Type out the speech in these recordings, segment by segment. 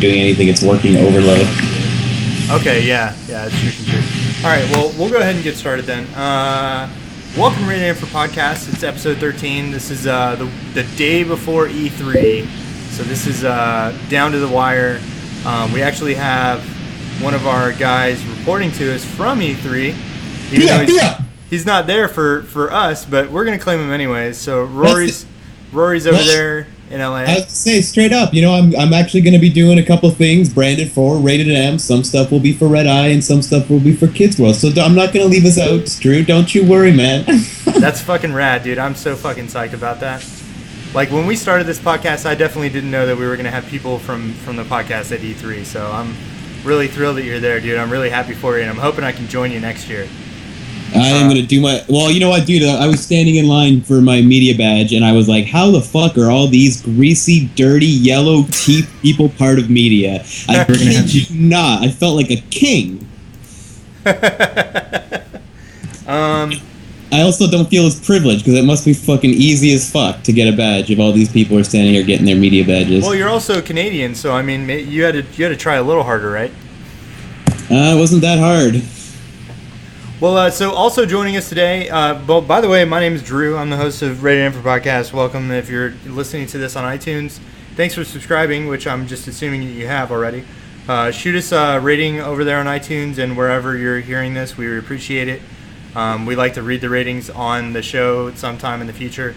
doing anything. It's working overload. Okay, yeah, it's true. All right, well, we'll go ahead and get started then. Welcome to Rated M for Podcast. It's episode 13. This is the day before E3, so this is down to the wire. We actually have one of our guys reporting to us from E3. He's not there for us, but we're gonna claim him anyways. So Rory's over there in LA. I have to say straight up, I'm actually going to be doing a couple things branded for Rated M. Some stuff will be for Red Eye, and some stuff will be for Kids World. So I'm not going to leave us out, Drew. Don't you worry, man. That's fucking rad, dude. I'm so fucking psyched about that. Like, when we started this podcast, I definitely didn't know that we were going to have people from the podcast at E3. So I'm really thrilled that you're there, dude. I'm really happy for you, and I'm hoping I can join you next year. I am going to do my... Well, you know what, dude? I was standing in line for my media badge, and I was like, how the fuck are all these greasy, dirty, yellow teeth people part of media? I kid you not. I felt like a king. I also don't feel as privileged, because it must be fucking easy as fuck to get a badge if all these people are standing here getting their media badges. Well, you're also Canadian, so, I mean, you had to try a little harder, right? It wasn't that hard. Well, so also joining us today, by the way, my name is Drew. I'm the host of Rated M for Podcast. Welcome if you're listening to this on iTunes. Thanks for subscribing, which I'm just assuming you have already. Shoot us a rating over there on iTunes and wherever you're hearing this. We appreciate it. We like to read the ratings on the show sometime in the future.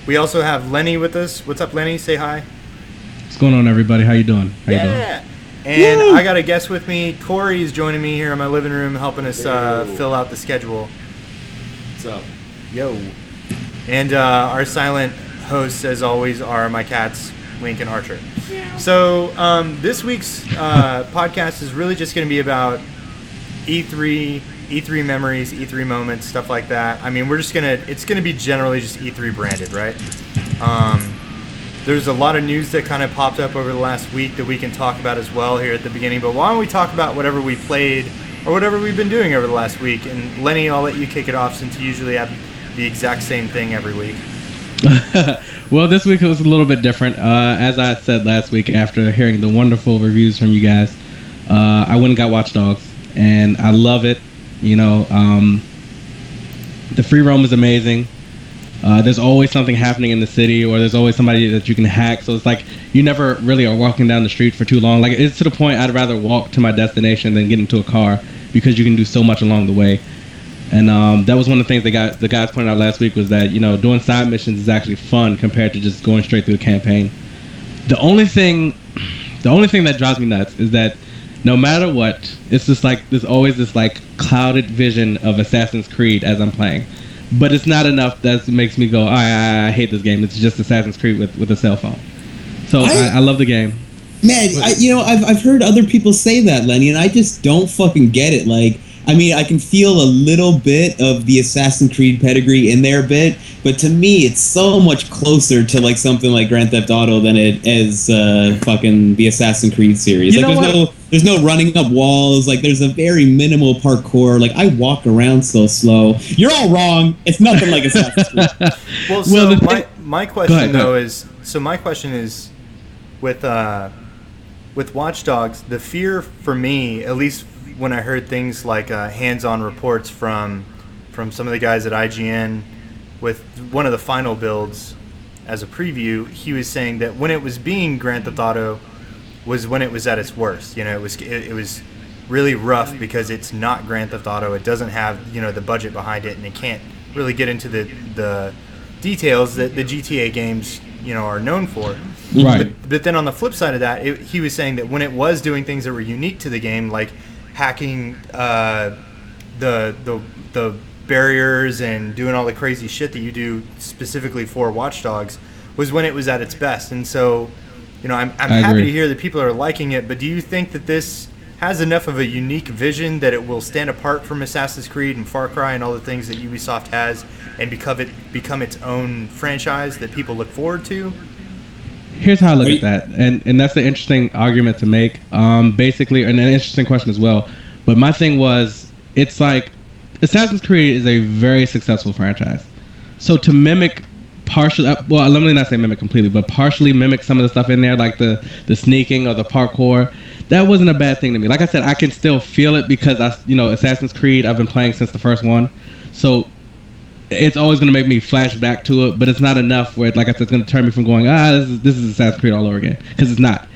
We also have Lenny with us. What's up, Lenny? Say hi. What's going on, everybody? How you doing? How you doing? And woo! I got a guest with me. Corey is joining me here in my living room, helping us fill out the schedule. What's up? Yo. And our silent hosts, as always, are my cats, Link and Archer. Yeah. So this week's podcast is really just going to be about E3 memories, E3 moments, stuff like that. I mean, it's going to be generally just E3 branded, right? There's a lot of news that kind of popped up over the last week that we can talk about as well here at the beginning. But why don't we talk about whatever we played or whatever we've been doing over the last week? And Lenny, I'll let you kick it off since you usually have the exact same thing every week. Well, this week it was a little bit different. As I said last week, after hearing the wonderful reviews from you guys, I went and got Watch Dogs, and I love it. The free roam is amazing. There's always something happening in the city, or there's always somebody that you can hack. So it's like you never really are walking down the street for too long. Like, it's to the point I'd rather walk to my destination than get into a car, because you can do so much along the way. And that was one of the things the guys pointed out last week, was that doing side missions is actually fun compared to just going straight through the campaign. The only thing that drives me nuts is that no matter what, it's just like there's always this like clouded vision of Assassin's Creed as I'm playing. But it's not enough that makes me go, I hate this game. It's just Assassin's Creed with a cell phone. So I love the game. Man, I've heard other people say that, Lenny, and I just don't fucking get it. Like, I mean, I can feel a little bit of the Assassin's Creed pedigree in there a bit, but to me, it's so much closer to like something like Grand Theft Auto than it is fucking the Assassin's Creed series. There's no running up walls. Like, there's a very minimal parkour. Like, I walk around so slow. You're all wrong. It's nothing like Assassin's Creed. My question my question is with Watch Dogs, the fear for me, at least when I heard things like hands-on reports from some of the guys at IGN with one of the final builds as a preview, he was saying that when it was being Grand Theft Auto was when it was at its worst. It was really rough because it's not Grand Theft Auto. It doesn't have the budget behind it, and it can't really get into the details that the GTA games are known for. Right. But then on the flip side of that, he was saying that when it was doing things that were unique to the game, like hacking the barriers and doing all the crazy shit that you do specifically for Watch Dogs, was when it was at its best. And so, I'm happy to hear that people are liking it, but do you think that this has enough of a unique vision that it will stand apart from Assassin's Creed and Far Cry and all the things that Ubisoft has, and become its own franchise that people look forward to? Here's how I look at that, and that's an interesting argument to make. Basically, and an interesting question as well. But my thing was, it's like Assassin's Creed is a very successful franchise. So to mimic partially, well, let me not say mimic completely, but partially mimic some of the stuff in there, like the sneaking or the parkour. That wasn't a bad thing to me. Like I said, I can still feel it because Assassin's Creed, I've been playing since the first one, so it's always going to make me flash back to it, but it's not enough where, like I said, it's going to turn me from going, this is Assassin's Creed all over again, because it's not.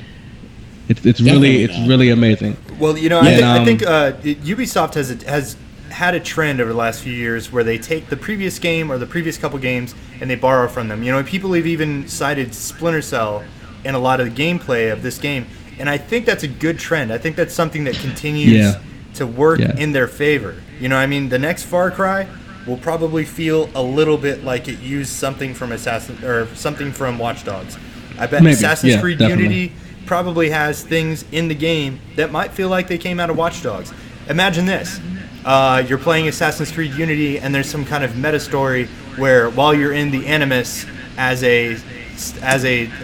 It's really amazing. Well, I think Ubisoft has had a trend over the last few years where they take the previous game or the previous couple games and they borrow from them. People have even cited Splinter Cell in a lot of the gameplay of this game, and I think that's a good trend. I think that's something that continues to work in their favor. The next Far Cry will probably feel a little bit like it used something from something from Watch Dogs. I bet Assassin's Creed Unity probably has things in the game that might feel like they came out of Watch Dogs. Imagine this. You're playing Assassin's Creed Unity and there's some kind of meta story where while you're in the Animus as a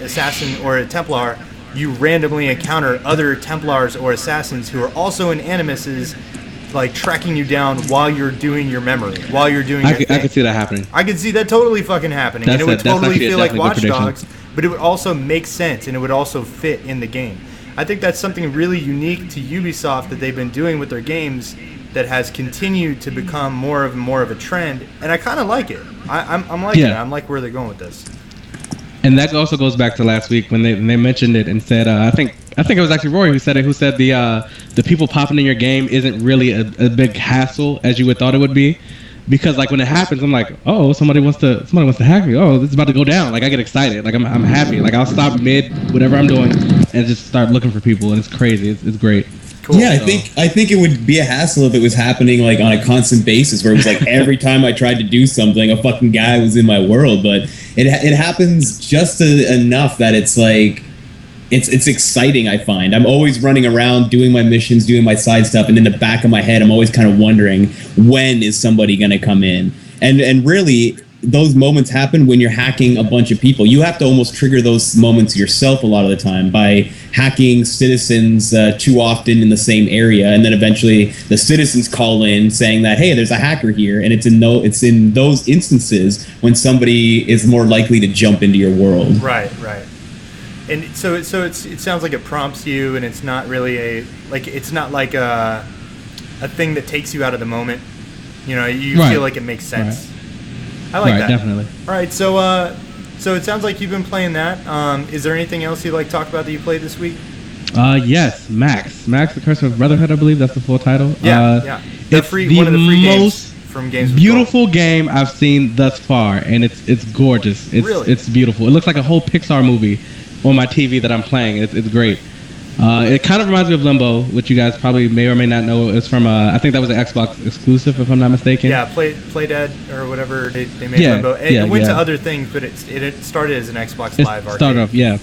assassin or a Templar, you randomly encounter other Templars or assassins who are also in Animuses, like tracking you down while you're doing your memory, while you're doing your thing. I could see that happening. I could see that totally fucking happening. And it would totally feel like Watch Dogs, but it would also make sense and it would also fit in the game. I think that's something really unique to Ubisoft that they've been doing with their games that has continued to become more of a trend, and I kind of like it. I'm liking it. I'm like where they're going with this. And that also goes back to last week when they mentioned it and said, I think it was actually Rory who said it. Who said the people popping in your game isn't really a big hassle as you would thought it would be, because like when it happens, I'm like, oh, somebody wants to hack me. Oh, this is about to go down. Like I get excited. Like I'm happy. Like I'll stop mid whatever I'm doing and just start looking for people, and it's crazy. It's great. Cool. Yeah, I think it would be a hassle if it was happening like on a constant basis, where it was like every time I tried to do something, a fucking guy was in my world. But it happens just enough that it's like it's exciting. I find I'm always running around doing my missions, doing my side stuff, and in the back of my head, I'm always kind of wondering when is somebody gonna come in, and really. Those moments happen when you're hacking a bunch of people. You have to almost trigger those moments yourself a lot of the time by hacking citizens too often in the same area, and then eventually the citizens call in saying that, hey, there's a hacker here, and it's in those instances when somebody is more likely to jump into your world. Right. And so it sounds like it prompts you, and it's not really it's not like a thing that takes you out of the moment. You feel like it makes sense. Right. I like that. Definitely. All right, so it sounds like you've been playing that. Is there anything else you'd like to talk about that you played this week? Yes, Max, The Curse of Brotherhood, I believe that's the full title. Yeah. It's one of the free games from Games beautiful game I've seen thus far, and it's gorgeous. It's beautiful. It looks like a whole Pixar movie on my TV that I'm playing. It's great. It kind of reminds me of Limbo, which you guys probably may or may not know. It's from, I think that was an Xbox exclusive, if I'm not mistaken. Yeah, Play Dead or whatever they made Limbo. It went to other things, but it started as an Xbox Live arcade. Started off, yeah.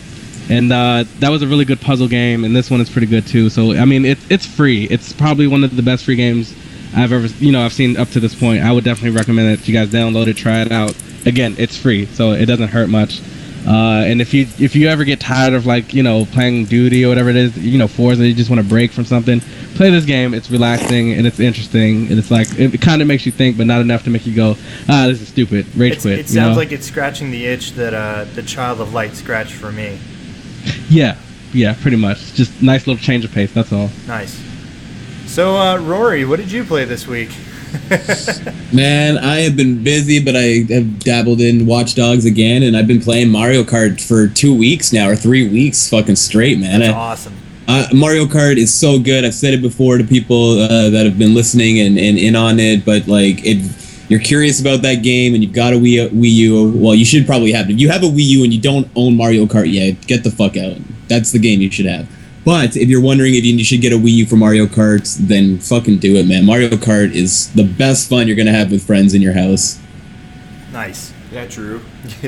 And that was a really good puzzle game, and this one is pretty good too. So, I mean, it's free. It's probably one of the best free games I've ever, I've seen up to this point. I would definitely recommend that you guys download it, try it out. Again, it's free, so it doesn't hurt much. And if you ever get tired of playing Duty or whatever it is, Forza, you just want to break from something, play this game. It's relaxing and it's interesting, and it's like it kind of makes you think, but not enough to make you go, this is stupid. Rage quit. It sounds like it's scratching the itch that the Child of Light scratched for me. Yeah, pretty much. Just nice little change of pace. That's all. Nice. So Rory, what did you play this week? Man, I have been busy, but I have dabbled in Watch Dogs again, and I've been playing Mario Kart for 2 weeks now, or 3 weeks fucking straight, man. That's awesome. Mario Kart is so good. I've said it before to people that have been listening and in on it, but like you're curious about that game and you've got a Wii U, well, you should probably have it. If you have a Wii U and you don't own Mario Kart yet, get the fuck out. That's the game you should have. But if you're wondering if you should get a Wii U for Mario Kart, then fucking do it, man. Mario Kart is the best fun you're going to have with friends in your house. Nice. Yeah, true.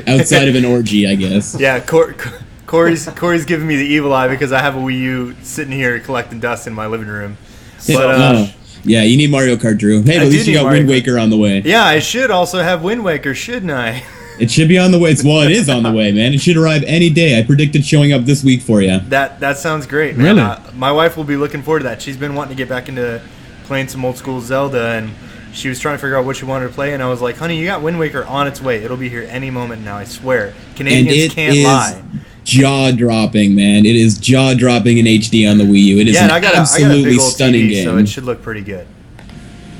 Outside of an orgy, I guess. Yeah, Corey's giving me the evil eye because I have a Wii U sitting here collecting dust in my living room. But, yeah, you need Mario Kart, Drew. Hey, at least you got Wind Waker on the way. Yeah, I should also have Wind Waker, shouldn't I? It should be on the way. It is on the way, man. It should arrive any day. I predict it showing up this week for you. That sounds great, man. Really? My wife will be looking forward to that. She's been wanting to get back into playing some old school Zelda, and she was trying to figure out what she wanted to play, and I was like, honey, you got Wind Waker on its way. It'll be here any moment now, I swear. Canadians can't lie. Jaw-dropping, man. It is jaw-dropping in HD on the Wii U. It is an absolutely stunning game. So it should look pretty good.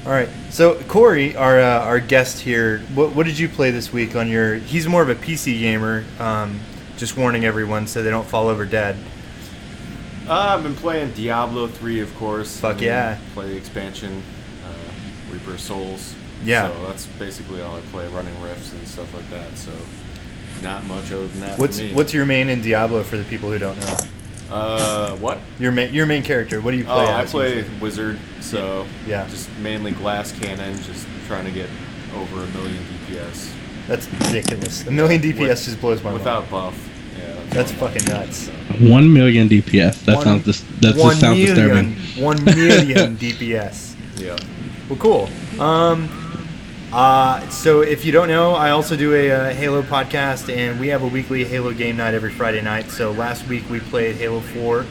All right. So Corey, our guest here, what did you play this week on your? He's more of a PC gamer. Just warning everyone so they don't fall over dead. I've been playing Diablo 3, of course. Fuck yeah. Play the expansion, Reaper of Souls. Yeah. So that's basically all I play, running rifts and stuff like that. So not much other than that for me. What's your main in Diablo for the people who don't know? What? Your main character. What do you play? I play Wizard, so yeah. Just mainly glass cannon, just trying to get over 1 million DPS. That's ridiculous. 1 million DPS just blows my mind. Without buff. Yeah, that's fucking nuts. 1 million DPS. That sounds disturbing. 1 million DPS. Yeah. Well, cool. So if you don't know, I also do a Halo podcast, and we have a weekly Halo game night every Friday night. So last week we played Halo 4.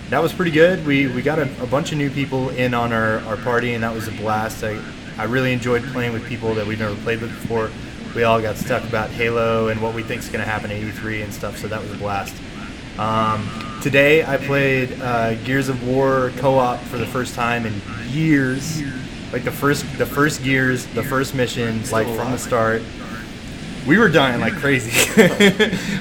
That was pretty good. We got a bunch of new people in on our party, and that was a blast. I really enjoyed playing with people that we've never played with before. We all got to talk about Halo and what we think is going to happen at E3 and stuff, so that was a blast. Today I played Gears of War co-op for the first time in years. Like the first Gears, the first missions, like from the start. We were dying like crazy.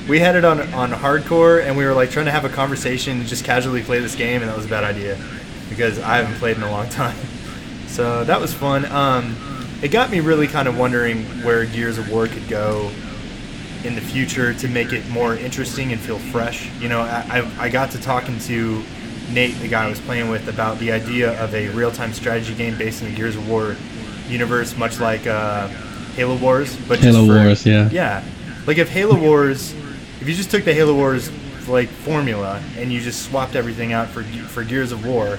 We had it on hardcore, and we were like trying to have a conversation, just casually play this game, and that was a bad idea because I haven't played in a long time. So that was fun. It got me really kind of wondering where Gears of War could go in the future to make it more interesting and feel fresh. You know, I got to talking to Nate, the guy I was playing with, about the idea of a real-time strategy game based in the Gears of War universe, much like Halo Wars. But Wars, yeah. Yeah. Like if you just took the Halo Wars like formula and you just swapped everything out for Gears of War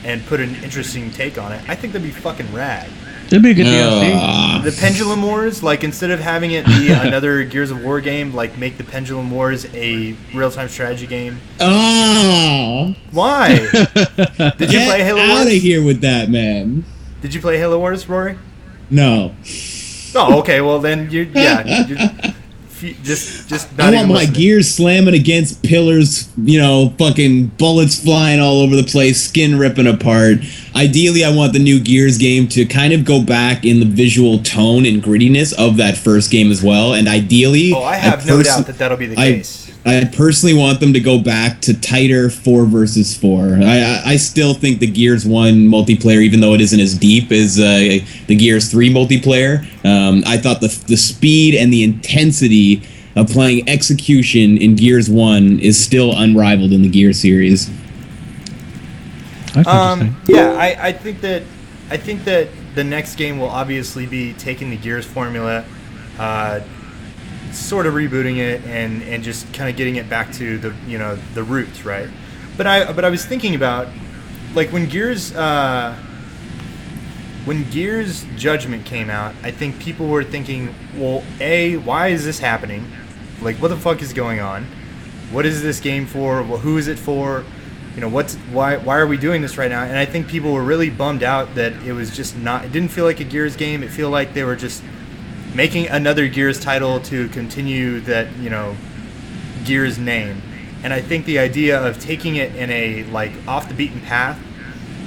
and put an interesting take on it, I think that'd be fucking rad. It'd be a good DLC. The Pendulum Wars, like instead of having it be another Gears of War game, like make the Pendulum Wars a real-time strategy game. Oh, why? Did you play Halo Wars? Get out of here with that, man. Did you play Halo Wars, Rory? No. Oh, okay. Well, then just not I want my gears slamming against pillars, fucking bullets flying all over the place, skin ripping apart. Ideally, I want the new Gears game to kind of go back in the visual tone and grittiness of that first game as well. And ideally, I have no doubt that that'll be the case. I personally want them to go back to tighter 4 versus 4. I still think the Gears 1 multiplayer, even though it isn't as deep as the Gears 3 multiplayer, I thought the speed and the intensity of playing Execution in Gears 1 is still unrivaled in the Gears series. I think that the next game will obviously be taking the Gears formula, sort of rebooting it and just kind of getting it back to the roots, right? But I was thinking about like when Gears Judgment came out, I think people were thinking, well, why is this happening? Like, what the fuck is going on? What is this game for? Well, who is it for? Why are we doing this right now? And I think people were really bummed out that it was just not. It didn't feel like a Gears game. It felt like they were just making another Gears title to continue that Gears name. And I think the idea of taking it in a off the beaten path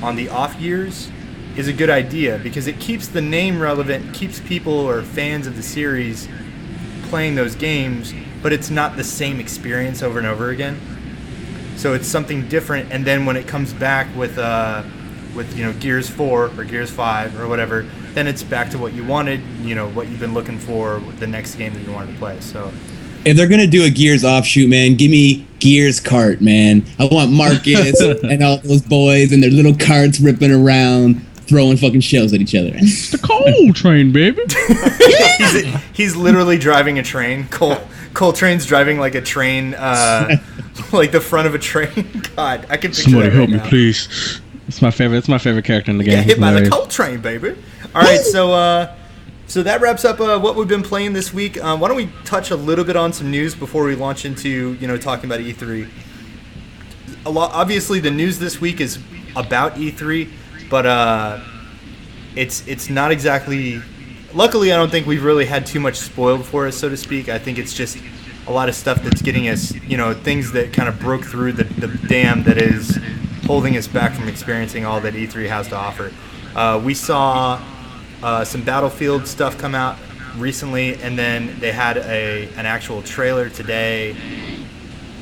on the off years is a good idea because it keeps the name relevant, keeps people or fans of the series playing those games, but it's not the same experience over and over again. So it's something different, and then when it comes back with Gears 4 or Gears 5 or whatever, then it's back to what you wanted, what you've been looking for, the next game that you wanted to play. So if they're gonna do a Gears offshoot, man, give me Gears Kart, man. I want Marcus and all those boys and their little carts ripping around, throwing fucking shells at each other. It's the Cole Train, baby. he's literally driving a train. Cole Train's driving like a train, like the front of a train. God, I can picture Somebody that help right me, now. please. It's my favorite character in the game. Get hit by the Cole Train, baby. All right, so that wraps up what we've been playing this week. Why don't we touch a little bit on some news before we launch into talking about E3? Obviously, the news this week is about E3, but it's not exactly. Luckily, I don't think we've really had too much spoiled for us, so to speak. I think it's just a lot of stuff that's getting us, things that kind of broke through the dam that is holding us back from experiencing all that E3 has to offer. We saw some Battlefield stuff come out recently, and then they had an actual trailer today.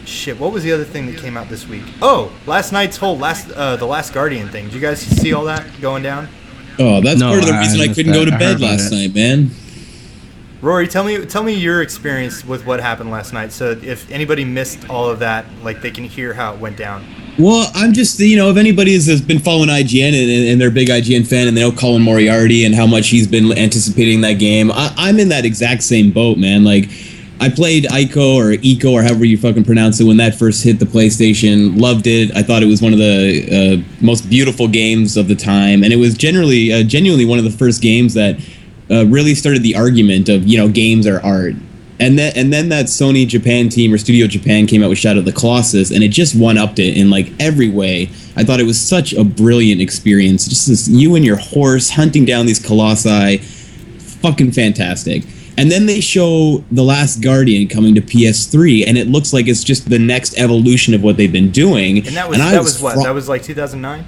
Shit, what was the other thing that came out this week? Oh, last night's whole The Last Guardian thing. Did you guys see all that going down? Oh, that's part of the reason I couldn't go to bed last night, man. Rory, tell me your experience with what happened last night. So if anybody missed all of that, like they can hear how it went down. Well, I'm just, if anybody has been following IGN and they're a big IGN fan and they know Colin Moriarty and how much he's been anticipating that game, I'm in that exact same boat, man. Like, I played Ico or however you fucking pronounce it when that first hit the PlayStation. Loved it. I thought it was one of the most beautiful games of the time, and it was genuinely one of the first games that really started the argument of games are art. And then that Sony Japan team or Studio Japan came out with Shadow of the Colossus, and it just one-upped it in like every way. I thought it was such a brilliant experience. Just this, you and your horse hunting down these colossi, fucking fantastic. And then they show The Last Guardian coming to PS3, and it looks like it's just the next evolution of what they've been doing. And that was what? That was like 2009?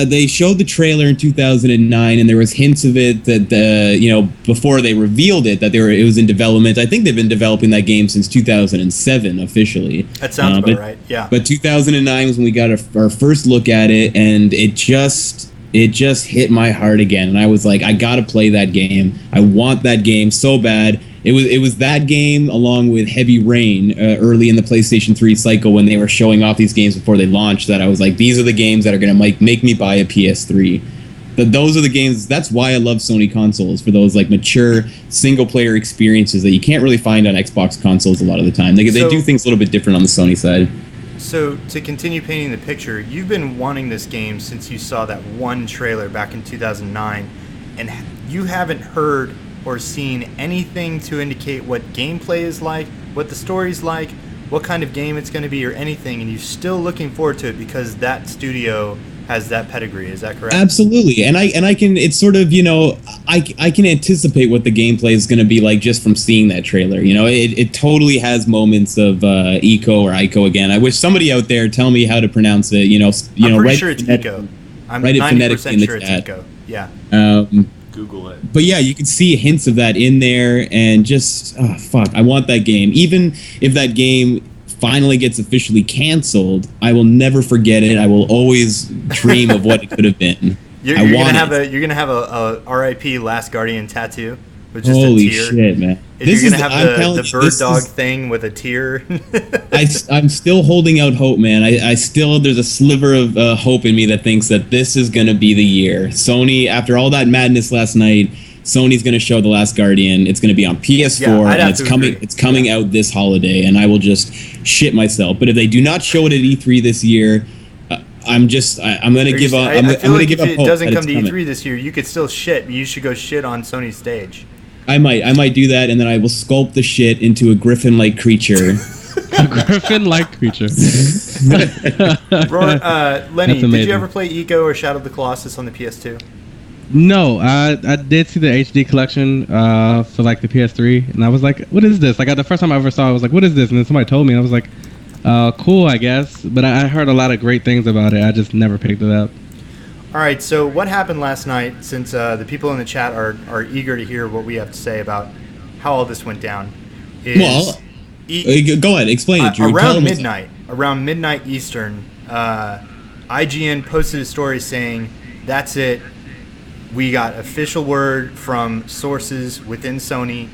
They showed the trailer in 2009, and there was hints of it that before they revealed it that it was in development. I think they've been developing that game since 2007 officially. That sounds about right. Yeah. But 2009 was when we got our first look at it, and it just hit my heart again. And I was like, I gotta play that game. I want that game so bad. It was that game along with Heavy Rain early in the PlayStation 3 cycle when they were showing off these games before they launched that I was like, these are the games that are going to make me buy a PS3. Those are the games. That's why I love Sony consoles, for those like mature single-player experiences that you can't really find on Xbox consoles a lot of the time. They do things a little bit different on the Sony side. So to continue painting the picture, you've been wanting this game since you saw that one trailer back in 2009, and you haven't heard or seen anything to indicate what gameplay is like, what the story's like, what kind of game it's going to be, or anything, and you're still looking forward to it because that studio has that pedigree. Is that correct? Absolutely. And I can, it's sort of, I can anticipate what the gameplay is going to be like just from seeing that trailer. It totally has moments of Ico or Ico again. I wish somebody out there tell me how to pronounce it. I'm pretty sure it's Ico. I'm 90% sure it's Ico. Yeah. Google it. But yeah, you can see hints of that in there, and just I want that game. Even if that game finally gets officially canceled, I will never forget it. I will always dream of what it could have been. You're gonna have a RIP Last Guardian tattoo with just holy a tear. Shit, man! You're gonna have the bird dog thing with a tear. I'm still holding out hope, man. I still, there's a sliver of hope in me that thinks that this is gonna be the year. Sony, after all that madness last night, Sony's gonna show The Last Guardian. It's gonna be on PS4, and it's coming. Agree. It's coming out this holiday, and I will just shit myself. But if they do not show it at E3 this year, I'm gonna give up. I'm gonna give up hope. If it doesn't come to E3 this year, you could still shit. You should go shit on Sony's stage. I might do that, and then I will sculpt the shit into a griffin-like creature. A griffin-like creature. Lenny, did you ever play Ico or Shadow of the Colossus on the PS2? No, I did see the HD collection for like the PS3, and I was like, what is this? Like the first time I ever saw it, I was like, what is this? And then somebody told me, and I was like, cool, I guess. But I heard a lot of great things about it. I just never picked it up. All right, so what happened last night, since the people in the chat are eager to hear what we have to say about how all this went down, is go ahead, explain it, Drew. Around midnight Eastern, IGN posted a story saying, that's it, we got official word from sources within Sony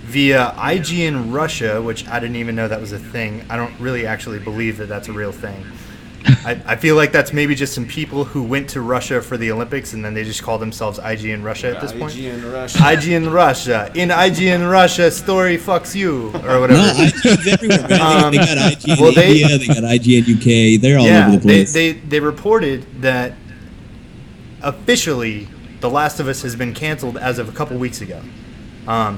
via IGN Russia, which I didn't even know that was a thing. I don't really actually believe that that's a real thing. I feel like that's maybe just some people who went to Russia for the Olympics and then they just call themselves IGN Russia at this point. IGN Russia. IGN Russia. In IGN Russia, story fucks you, or whatever. No, IGN's everywhere. They got IGN India, they got IGN UK. They're all over the place. They reported that officially The Last of Us has been canceled as of a couple weeks ago.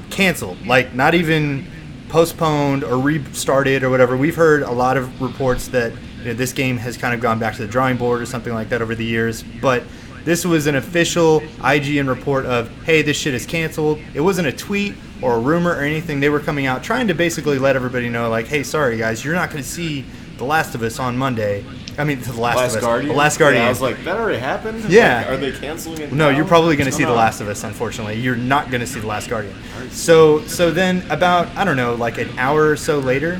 Canceled. Like, not even postponed or restarted or whatever. We've heard a lot of reports that this game has kind of gone back to the drawing board or something like that over the years, but This was an official IGN report of, hey, this shit is canceled. It wasn't a tweet or a rumor or anything. They were coming out trying to basically let everybody know, like, hey, sorry, guys, you're not going to see The Last of Us on Monday. I mean, The Last of Us. Guardian? The Last Guardian. Yeah, I was like, that already happened? Yeah. Like, are they canceling it No, now? you're probably going to What's see The going on? Last of Us, unfortunately. You're not going to see The Last Guardian. So then about, I don't know, like an hour or so later,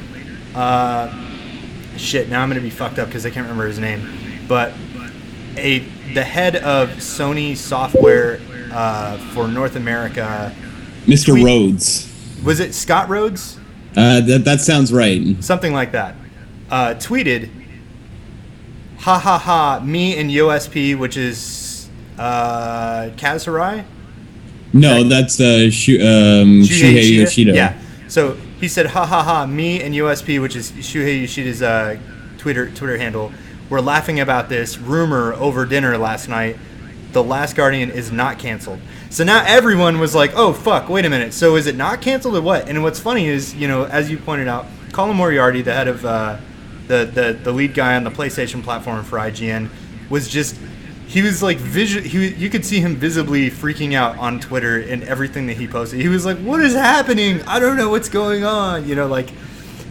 shit, now I'm going to be fucked up because I can't remember his name, but the head of Sony software for North America, Mr. Rhodes. Was it Scott Rhodes? That sounds right. Something like that. Tweeted, ha ha ha, me and USP, which is Kaz Hirai? No, that's Shuhei Yoshida. Yeah. So he said, ha ha ha, me and USP, which is Shuhei Yoshida's Twitter handle, were laughing about this rumor over dinner last night. The Last Guardian is not canceled. So now everyone was like, oh, fuck, wait a minute. So is it not canceled or what? And what's funny is, as you pointed out, Colin Moriarty, the head of the lead guy on the PlayStation platform for IGN, was just, he was like, you could see him visibly freaking out on Twitter and everything that he posted. He was like, what is happening? I don't know what's going on.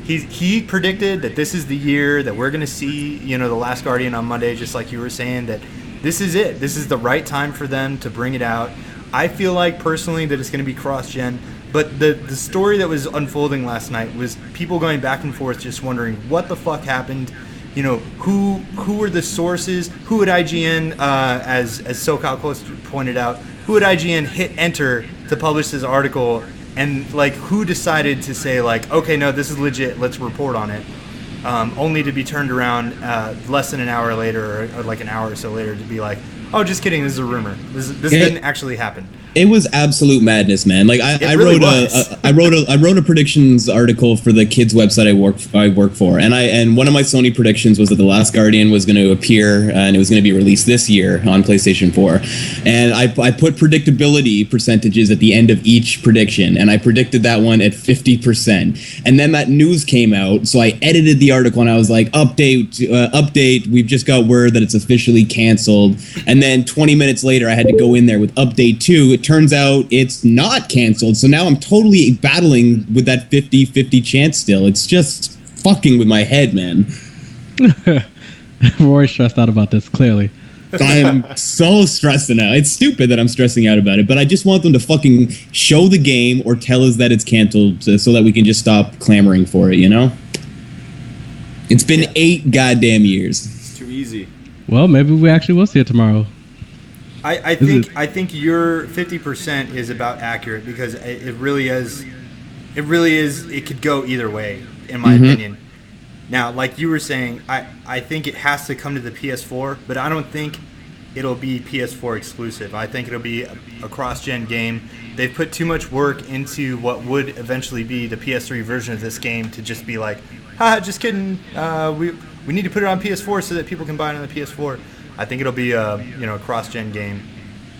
He predicted that this is the year that we're going to see, The Last Guardian on Monday, just like you were saying, that this is it. This is the right time for them to bring it out. I feel like, personally, that it's going to be cross-gen. But the story that was unfolding last night was people going back and forth just wondering what the fuck happened. Who were the sources? Who at IGN, as SoCal Coast pointed out, who at IGN hit enter to publish this article? And, who decided to say, okay, no, this is legit, let's report on it, only to be turned around less than an hour later, or like an hour or so later, to be like, oh, just kidding, this is a rumor. This didn't actually happen. It was absolute madness, man. I wrote a predictions article for the kids website I work for, and one of my Sony predictions was that The Last Guardian was going to appear and it was going to be released this year on PlayStation 4. And I put predictability percentages at the end of each prediction, and I predicted that one at 50%. And then that news came out, so I edited the article and I was like, update, we've just got word that it's officially canceled. And then 20 minutes later, I had to go in there with update 2. It turns out it's not canceled, so now I'm totally battling with that 50-50 chance still. It's just fucking with my head, man. Roy's stressed out about this, clearly. I am so stressed out. It's stupid that I'm stressing out about it, but I just want them to fucking show the game or tell us that it's canceled so that we can just stop clamoring for it, It's been 8 goddamn years. It's too easy. Well, maybe we actually will see it tomorrow. I think your 50% is about accurate, because it really is. It could go either way, in my opinion. Now, like you were saying, I think it has to come to the PS4, but I don't think it'll be PS4 exclusive. I think it'll be a cross-gen game. They've put too much work into what would eventually be the PS3 version of this game to just be like, just kidding. We need to put it on PS4 so that people can buy it on the PS4. I think it'll be a cross-gen game.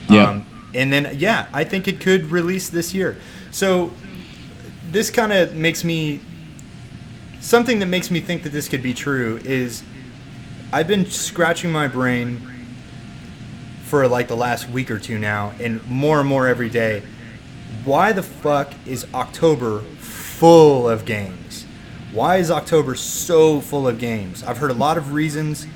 Yeah. And then I think it could release this year. So this kind of makes me, something that makes me think that this could be true is, I've been scratching my brain for the last week or two now, and more every day. Why the fuck is October full of games? Why is October so full of games? I've heard a lot of reasons.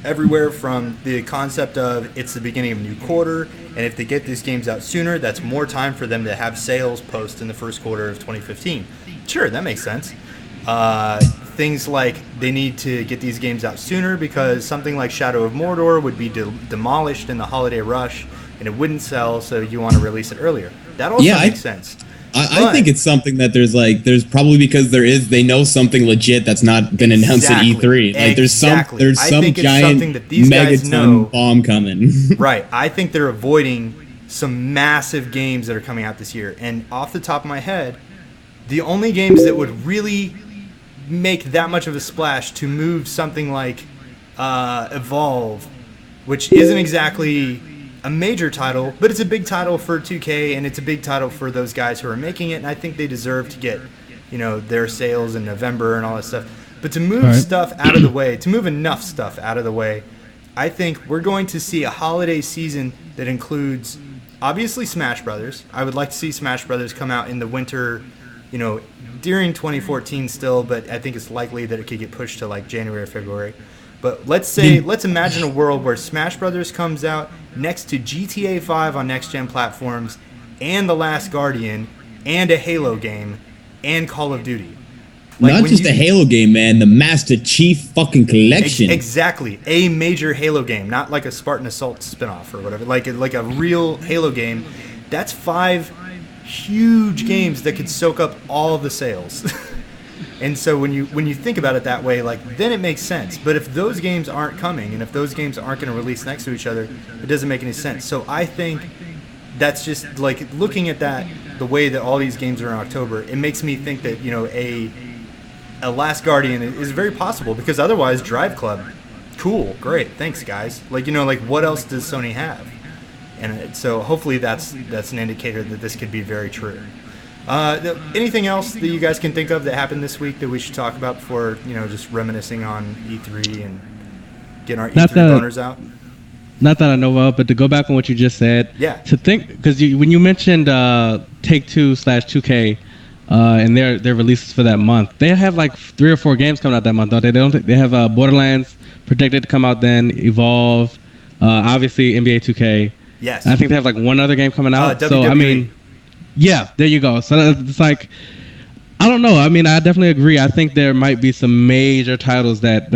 Everywhere from the concept of it's the beginning of a new quarter, and if they get these games out sooner, that's more time for them to have sales post in the first quarter of 2015. Sure, that makes sense. Things like they need to get these games out sooner because something like Shadow of Mordor would be demolished in the holiday rush, and it wouldn't sell, so you want to release it earlier. That also makes sense. I think it's something that there's probably because they know something legit that's not been announced at E3. There's some giant megaton bomb coming. Right. I think they're avoiding some massive games that are coming out this year. And off the top of my head, the only games that would really make that much of a splash to move something like Evolve, which isn't exactly a major title, but it's a big title for 2K, and it's a big title for those guys who are making it, and I think they deserve to get, their sales in November and all that stuff. But to move stuff out of the way, to move enough stuff out of the way, I think we're going to see a holiday season that includes, obviously, Smash Brothers. I would like to see Smash Brothers come out in the winter, during 2014 still, but I think it's likely that it could get pushed to like January or February. But let's imagine a world where Smash Brothers comes out next to GTA 5 on next-gen platforms, and The Last Guardian, and a Halo game, and Call of Duty. Not just a Halo game, man. The Master Chief fucking collection. Exactly. A major Halo game, not like a Spartan Assault spinoff or whatever. Like a real Halo game. That's 5 huge games that could soak up all the sales. And so when you think about it that way, like, then it makes sense. But if those games aren't coming, and if those games aren't going to release next to each other, it doesn't make any sense. So I think that's just, like, looking at that, the way that all these games are in October, it makes me think that, a Last Guardian is very possible, because otherwise Drive Club, cool, great, thanks guys. Like, what else does Sony have? And so hopefully that's an indicator that this could be very true. Anything else that you guys can think of that happened this week that we should talk about before, just reminiscing on E3 and getting our E3 boners out? Not that I know of, but to go back on what you just said. Yeah. To think, because when you mentioned Take-Two/2K, and their releases for that month, they have like 3 or 4 games coming out that month, don't they? They have Borderlands predicted to come out then, Evolve, obviously NBA 2K. Yes. And I think they have like one other game coming out. WWE. So I mean, yeah, there you go. So it's like, I don't know. I mean, I definitely agree. I think there might be some major titles that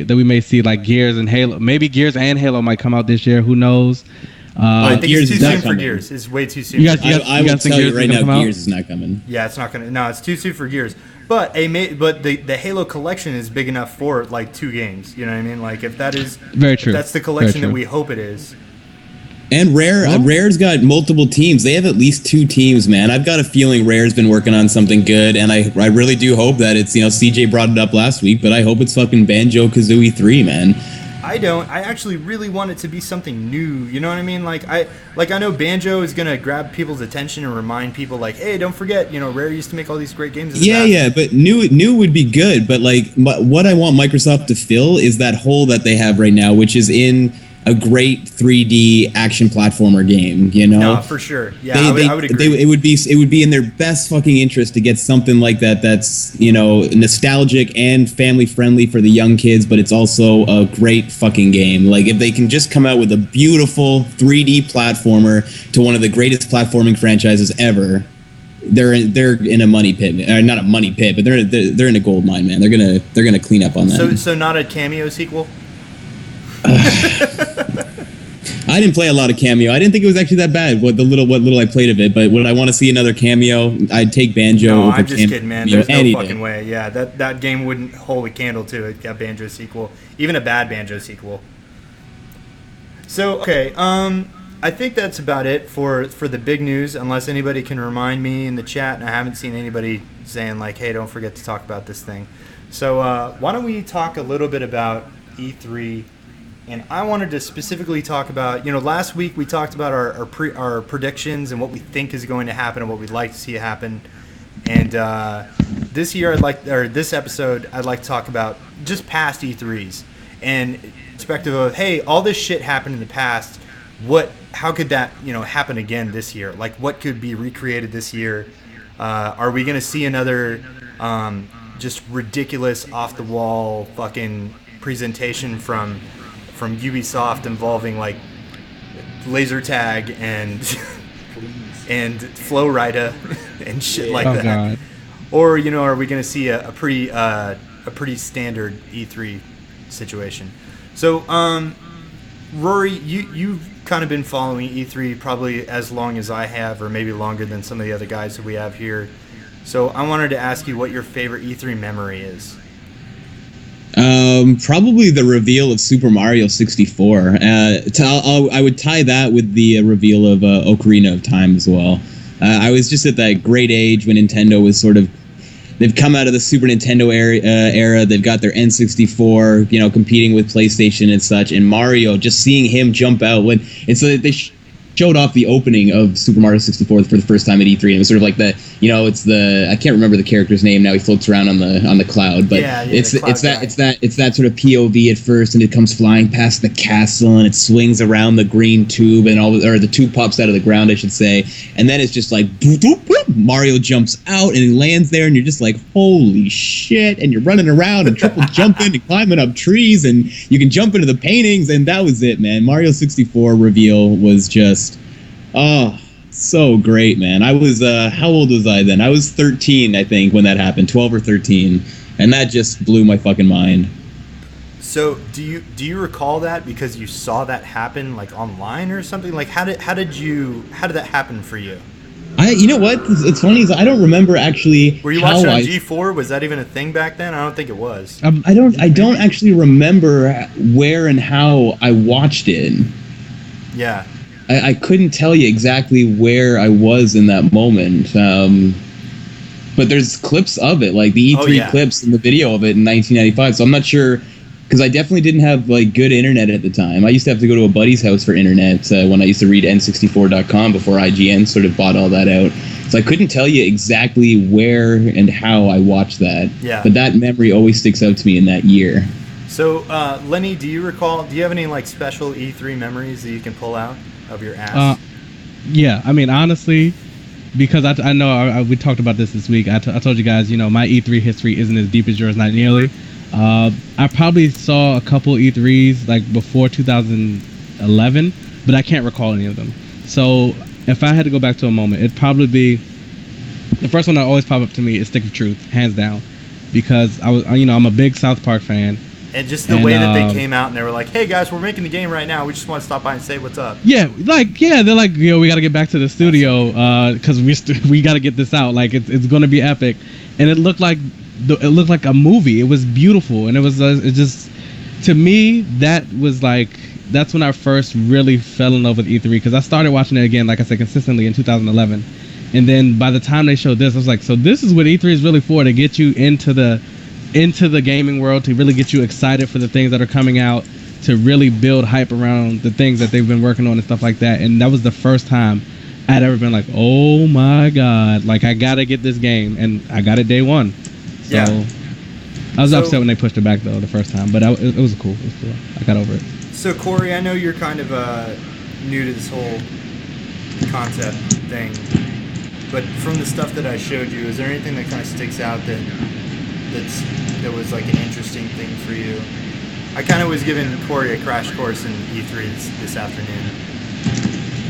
we may see, like Gears and Halo. Maybe Gears and Halo might come out this year. Who knows? I think Gears it's too soon coming. for Gears. It's way too soon. I will tell you right now, Gears is not coming. Yeah, it's not gonna. No, it's too soon for Gears. But the Halo collection is big enough for like 2 games. You know what I mean? Like, if that is very true, if that's the collection that we hope it is. And Rare's got multiple teams. They have at least 2 teams, man. I've got a feeling Rare's been working on something good, and I really do hope that it's, CJ brought it up last week, but I hope it's fucking Banjo-Kazooie 3, man. I don't. I actually really want it to be something new. You know what I mean? Like I know Banjo is gonna grab people's attention and remind people, like, hey, don't forget, Rare used to make all these great games. Yeah, but new would be good. But like, what I want Microsoft to fill is that hole that they have right now, which is in a great 3D action platformer game, No, for sure. Yeah, I would agree. It would be in their best fucking interest to get something like that that's, nostalgic and family friendly for the young kids, but it's also a great fucking game. Like, if they can just come out with a beautiful 3D platformer to one of the greatest platforming franchises ever, they're in a money pit. Not a money pit, but they're in a gold mine, man. They're gonna clean up on that. So not a Cameo sequel? I didn't play a lot of Cameo. I didn't think it was actually that bad. What little I played of it, but would I want to see another Cameo? I'd take Banjo. No, over I'm just kidding, man. There's no fucking day. way. Yeah, that game wouldn't hold a candle to a Banjo sequel, even a bad Banjo sequel. So okay, I think that's about it for the big news. Unless anybody can remind me in the chat, and I haven't seen anybody saying like, "Hey, don't forget to talk about this thing." So why don't we talk a little bit about E3? And I wanted to specifically talk about, last week we talked about our predictions and what we think is going to happen and what we'd like to see happen. And this episode, I'd like to talk about just past E3s and perspective of, hey, all this shit happened in the past. How could that, happen again this year? Like, what could be recreated this year? Are we going to see another just ridiculous off the wall fucking presentation from Ubisoft involving like laser tag and Flow Rida and shit like that? God. Or are we going to see a pretty standard E3 situation? So Rory, you've kind of been following E3 probably as long as I have, or maybe longer than some of the other guys that we have here. So I wanted to ask you what your favorite E3 memory is. Probably the reveal of Super Mario 64. I would tie that with the reveal of Ocarina of Time as well. I was just at that great age when Nintendo was sort of, they've come out of the Super Nintendo era. They've got their N64, competing with PlayStation and such. And Mario, just seeing him jump out they showed off the opening of Super Mario 64 for the first time at E3. And it was sort of like the it's the, I can't remember the character's name now. He floats around on the cloud, but it's that sort of POV at first, and it comes flying past the castle, and it swings around the green tube, and or the tube pops out of the ground, I should say, and then it's just like boop, boop, boop, Mario jumps out and he lands there, and you're just like, holy shit! And you're running around and triple jumping and climbing up trees, and you can jump into the paintings, and that was it, man. Mario 64 reveal was just, so great, man. I was, how old was I then? I was 13, I think, when that happened, 12 or 13, and that just blew my fucking mind. So, do you recall that because you saw that happen like online or something? Like, how did that happen for you? You know what? It's funny is I don't remember actually. Were you watching on G4? Was that even a thing back then? I don't think it was. I don't actually remember where and how I watched it. Yeah. I couldn't tell you exactly where I was in that moment, but there's clips of it, like the E3 clips and the video of it in 1995. So I'm not sure, because I definitely didn't have like good internet at the time. I used to have to go to a buddy's house for internet when I used to read N64.com before IGN sort of bought all that out. So I couldn't tell you exactly where and how I watched that. Yeah. But that memory always sticks out to me in that year. So Lenny, do you have any like special E3 memories that you can pull out of your ass? Yeah, I mean, honestly, because I know we talked about this week. I told you guys, my E3 history isn't as deep as yours, not nearly. I probably saw a couple E3s like before 2011, but I can't recall any of them. So if I had to go back to a moment, it'd probably be the first one that always pop up to me is Stick of Truth, hands down, because I'm a big South Park fan. And just the way that they came out and they were like, hey guys, we're making the game right now. We just want to stop by and say what's up. Yeah, they're like, we got to get back to the studio because we got to get this out. Like it's going to be epic. And it looked like a movie. It was beautiful. And it just, to me, that's when I first really fell in love with E3, because I started watching it again, like I said, consistently in 2011. And then by the time they showed this, I was like, so this is what E3 is really for, to get you into the gaming world, to really get you excited for the things that are coming out, to really build hype around the things that they've been working on and stuff like that. And that was the first time I'd ever been like, oh my god, like I gotta get this game, and I got it day one. So yeah. I was upset when they pushed it back though the first time, but it was cool. It was cool. I got over it. So Corey, I know you're kind of new to this whole concept thing, but from the stuff that I showed you, is there anything that kind of sticks out that was like an interesting thing for you? I kind of was giving Corey a crash course in E3 this afternoon.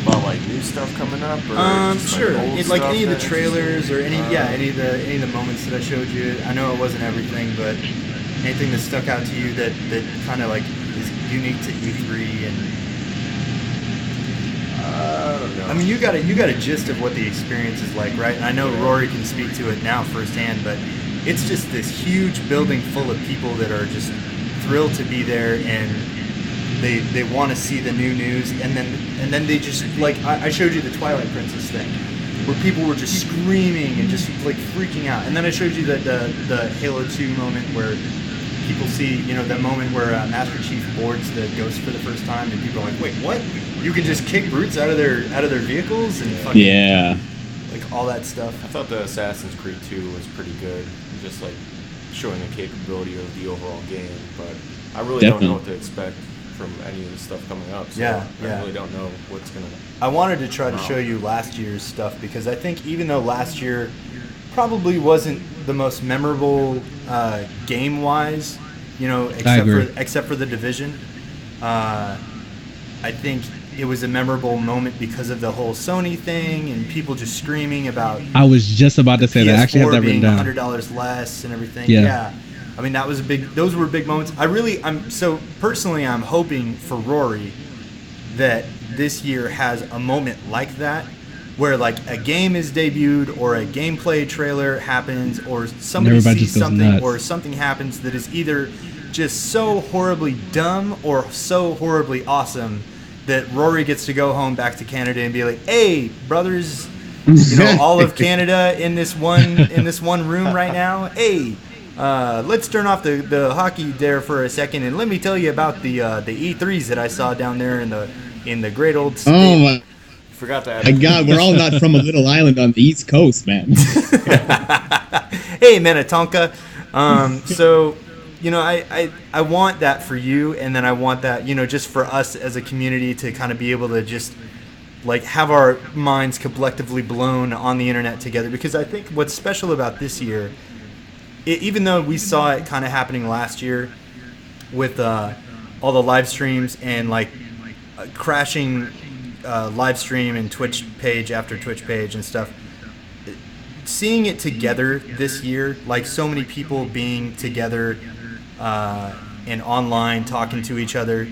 About like new stuff coming up, or sure, like any of the trailers or any of the moments that I showed you. I know it wasn't everything, but anything that stuck out to you that kind of like is unique to E3 and. I don't know. I mean, you got a gist of what the experience is like, right? And I know Rory can speak to it now firsthand, but it's just this huge building full of people that are just thrilled to be there, and they want to see the new news, and then they just, like, I showed you the Twilight Princess thing, where people were just screaming and just like freaking out, and then I showed you the Halo 2 moment where people see, that moment where Master Chief boards the Ghost for the first time, and people are like, wait, what? You can just kick brutes out of their vehicles and fucking, yeah, like all that stuff. I thought the Assassin's Creed 2 was pretty good, just like showing the capability of the overall game, but I really don't know what to expect from any of the stuff coming up, so I really don't know what's gonna. I wanted to try to show you last year's stuff, because I think even though last year probably wasn't the most memorable game wise, except for the Division, I think it was a memorable moment because of the whole Sony thing and people just screaming about. I was just about to say that. I actually have that written down. $100 less and everything. Yeah. I mean, those were big moments. Personally, I'm hoping for Rory that this year has a moment like that, where like a game is debuted or a gameplay trailer happens or somebody sees something or something happens that is either just so horribly dumb or so horribly awesome that Rory gets to go home back to Canada and be like, hey, brothers, all of Canada in this one room right now. Hey, let's turn off the hockey there for a second, and let me tell you about the E3s that I saw down there in the great old state. Oh Forgot to add. My God, we're all not from a little island on the East Coast, man. Hey, Minnetonka. So, you know, I want that for you, and then I want that, you know, just for us as a community to kind of be able to just like have our minds collectively blown on the internet together. Because I think what's special about this year, even though we saw it kind of happening last year with all the live streams and like crashing live stream and Twitch page after Twitch page and stuff, seeing it together this year, like so many people being together and online talking to each other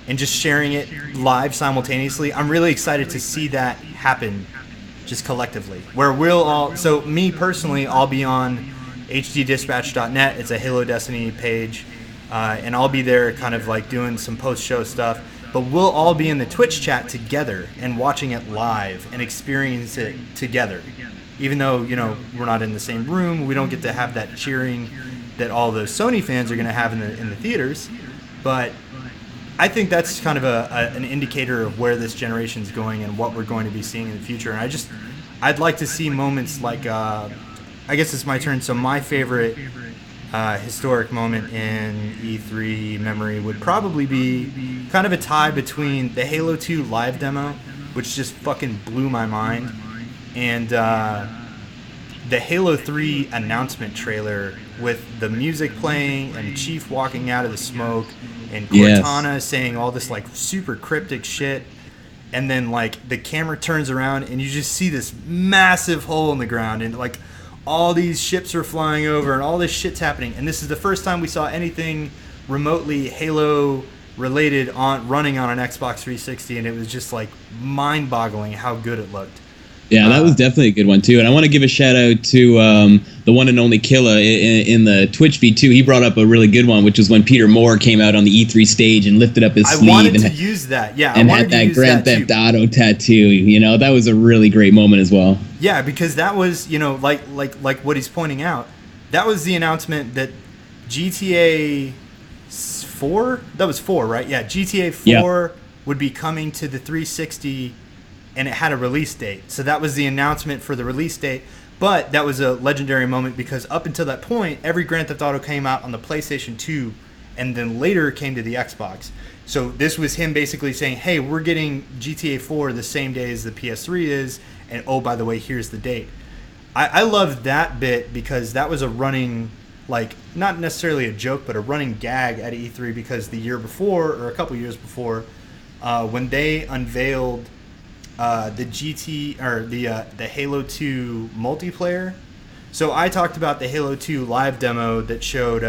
and just sharing it live simultaneously, I'm really excited to see that happen just collectively, where we'll all, so me personally, I'll be on hddispatch.net. It's a Halo Destiny page, and I'll be there kind of like doing some post-show stuff, but we'll all be in the Twitch chat together and watching it live and experience it together. Even though, you know, we're not in the same room, we don't get to have that cheering that all those Sony fans are going to have in the theaters, but I think that's kind of an indicator of where this generation's going and what we're going to be seeing in the future. And I'd like to see moments like, I guess it's my turn. So my favorite historic moment in E3 memory would probably be kind of a tie between the Halo 2 live demo, which just fucking blew my mind, and the Halo 3 announcement trailer with the music playing and Chief walking out of the smoke and Cortana saying all this like super cryptic shit, and then like the camera turns around and you just see this massive hole in the ground and like all these ships are flying over and all this shit's happening, and this is the first time we saw anything remotely Halo related running on an Xbox 360, and it was just like mind-boggling how good it looked. Yeah, that was definitely a good one too, and I want to give a shout out to the one and only Killa in the Twitch feed too. He brought up a really good one, which was when Peter Moore came out on the E3 stage and lifted up his sleeve. I wanted to use that, yeah. And had that Grand Theft Auto tattoo. You know, that was a really great moment as well. Yeah, because that was, you know, like what he's pointing out, that was the announcement that GTA 4, that was 4, right? Yeah, GTA 4 would be coming to the 360. And it had a release date. So that was the announcement for the release date. But that was a legendary moment because up until that point, every Grand Theft Auto came out on the PlayStation 2 and then later came to the Xbox. So this was him basically saying, hey, we're getting GTA 4 the same day as the PS3 is. And oh, by the way, here's the date. I loved that bit because that was a running, like, not necessarily a joke, but a running gag at E3 because the year before, or a couple years before, when they unveiled the Halo 2 multiplayer. So I talked about the Halo 2 live demo that showed,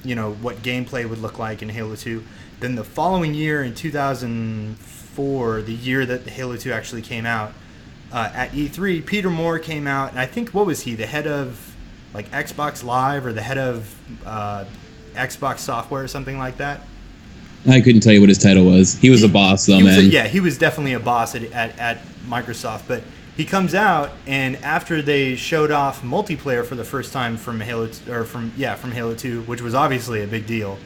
you know, what gameplay would look like in Halo 2. Then the following year in 2004, the year that the Halo 2 actually came out, at E3, Peter Moore came out, and I think, what was he, the head of like Xbox Live or the head of Xbox software or something like that? I couldn't tell you what his title was. He was a boss, though, man. He was definitely a boss at Microsoft. But he comes out, and after they showed off multiplayer for the first time from Halo 2, which was obviously a big deal,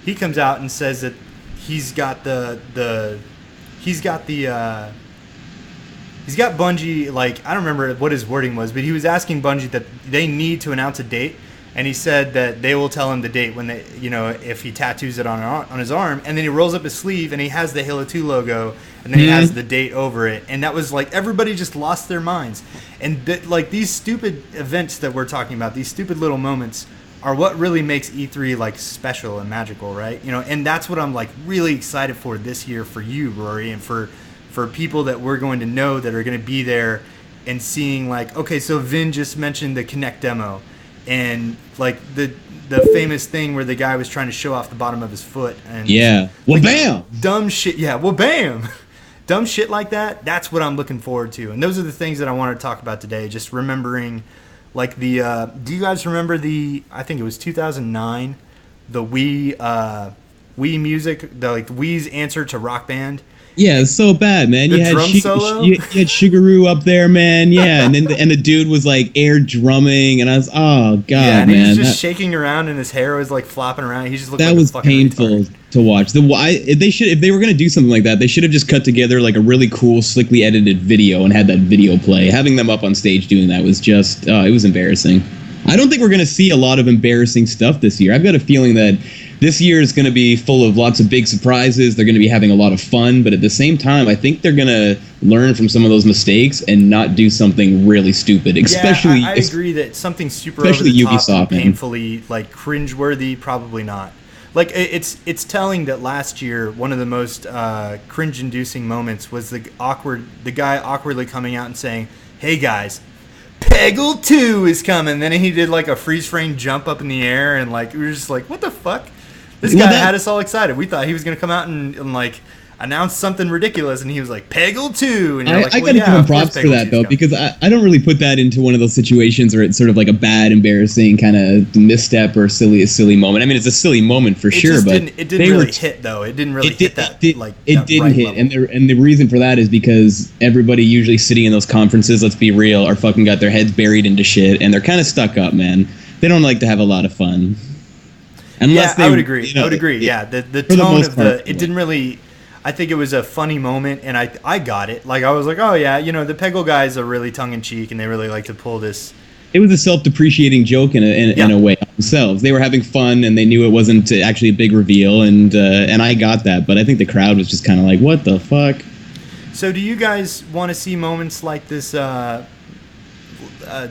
he comes out and says that he's got Bungie, like, I don't remember what his wording was, but he was asking Bungie that they need to announce a date. And he said that they will tell him the date when they, you know, if he tattoos it on his arm. And then he rolls up his sleeve and he has the Halo 2 logo, and then he has the date over it. And that was like, everybody just lost their minds. And like these stupid events that we're talking about, these stupid little moments, are what really makes E3 like special and magical, right? You know, and that's what I'm like really excited for this year for you, Rory, and for people that we're going to know that are going to be there and seeing like, okay, so Vin just mentioned the Kinect demo. And like the famous thing where the guy was trying to show off the bottom of his foot, and well, bam, dumb shit, bam, dumb shit like that. That's what I'm looking forward to, and those are the things that I want to talk about today. Just remembering, like the. Do you guys remember the? I think it was 2009, the Wii Music, the like Wii's answer to Rock Band, Yeah, it's so bad, man. You had Shigeru up there, man. Yeah, and then the dude was like air drumming, and I was, oh god, yeah, and man, he was just shaking around, and his hair was like flopping around. He just looked. That like was a fucking painful retard. to watch. If they were gonna do something like that, they should have just cut together like a really cool, slickly edited video and had that video play. Having them up on stage doing that was just, it was embarrassing. I don't think we're gonna see a lot of embarrassing stuff this year. I've got a feeling that this year is going to be full of lots of big surprises. They're going to be having a lot of fun, but at the same time, I think they're going to learn from some of those mistakes and not do something really stupid. Especially, I agree that something super especially over the top Ubisoft, and painfully like cringeworthy, probably not. Like it's telling that last year one of the most cringe-inducing moments was the guy awkwardly coming out and saying, "Hey guys, Peggle 2 is coming." Then he did like a freeze frame jump up in the air, and like we were just like, "What the fuck?" This guy had us all excited. We thought he was going to come out and like announce something ridiculous, and he was like, Peggle 2. And you're like, I got to give him props for that, though, because I don't really put that into one of those situations where it's sort of like a bad, embarrassing kind of misstep or silly moment. I mean, it's a silly moment for sure, but it didn't really hit, though. It didn't really hit that. It didn't hit, and the reason for that is because everybody usually sitting in those conferences, let's be real, are fucking got their heads buried into shit, and they're kind of stuck up, man. They don't like to have a lot of fun. I would agree. I would agree. Yeah, the tone of it didn't really. I think it was a funny moment, and I got it. Like I was like, oh yeah, the Peggle guys are really tongue in cheek, and they really like to pull this. It was a self-depreciating joke in a way themselves. They were having fun, and they knew it wasn't actually a big reveal, and I got that. But I think the crowd was just kind of like, what the fuck? So, do you guys want to see moments like this?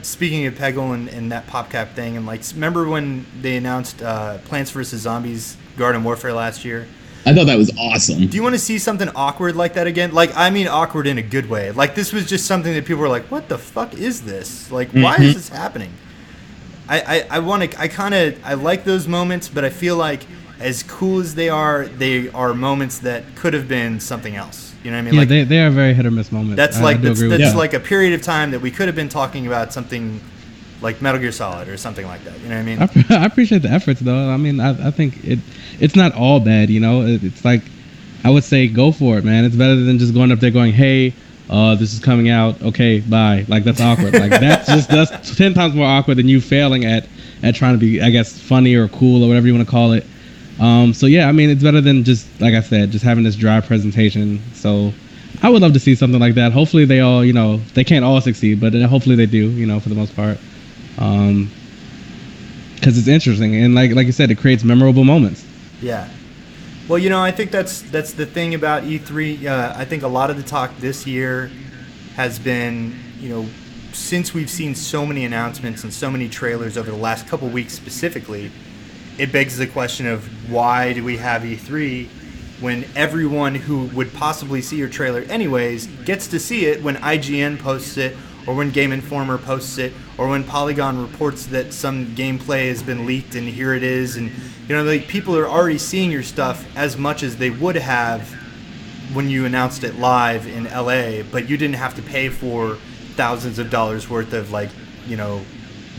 Speaking of Peggle and that PopCap thing, and like, remember when they announced Plants vs. Zombies Garden Warfare last year? I thought that was awesome. Do you want to see something awkward like that again? Like, I mean awkward in a good way. Like, this was just something that people were like, what the fuck is this? Like, why is this happening? I like those moments, but I feel like as cool as they are moments that could have been something else. You know what I mean? Yeah, like, they are very hit or miss moments. That's like a period of time that we could have been talking about something like Metal Gear Solid or something like that. You know what I mean? I appreciate the efforts, though. I mean, I think it's not all bad, It's like, I would say go for it, man. It's better than just going up there going, hey, this is coming out. Okay, bye. Like, that's awkward. Like, that's 10 times more awkward than you failing at trying to be, I guess, funny or cool or whatever you want to call it. So yeah, I mean, it's better than just, like I said, just having this dry presentation. So I would love to see something like that. Hopefully they all, they can't all succeed, but hopefully they do, for the most part. Because it's interesting, and like you said, it creates memorable moments. Yeah. Well, I think that's the thing about E3. I think a lot of the talk this year has been, since we've seen so many announcements and so many trailers over the last couple weeks specifically, it begs the question of why do we have E3 when everyone who would possibly see your trailer anyways gets to see it when IGN posts it, or when Game Informer posts it, or when Polygon reports that some gameplay has been leaked and here it is, and like people are already seeing your stuff as much as they would have when you announced it live in LA, but you didn't have to pay for thousands of dollars worth of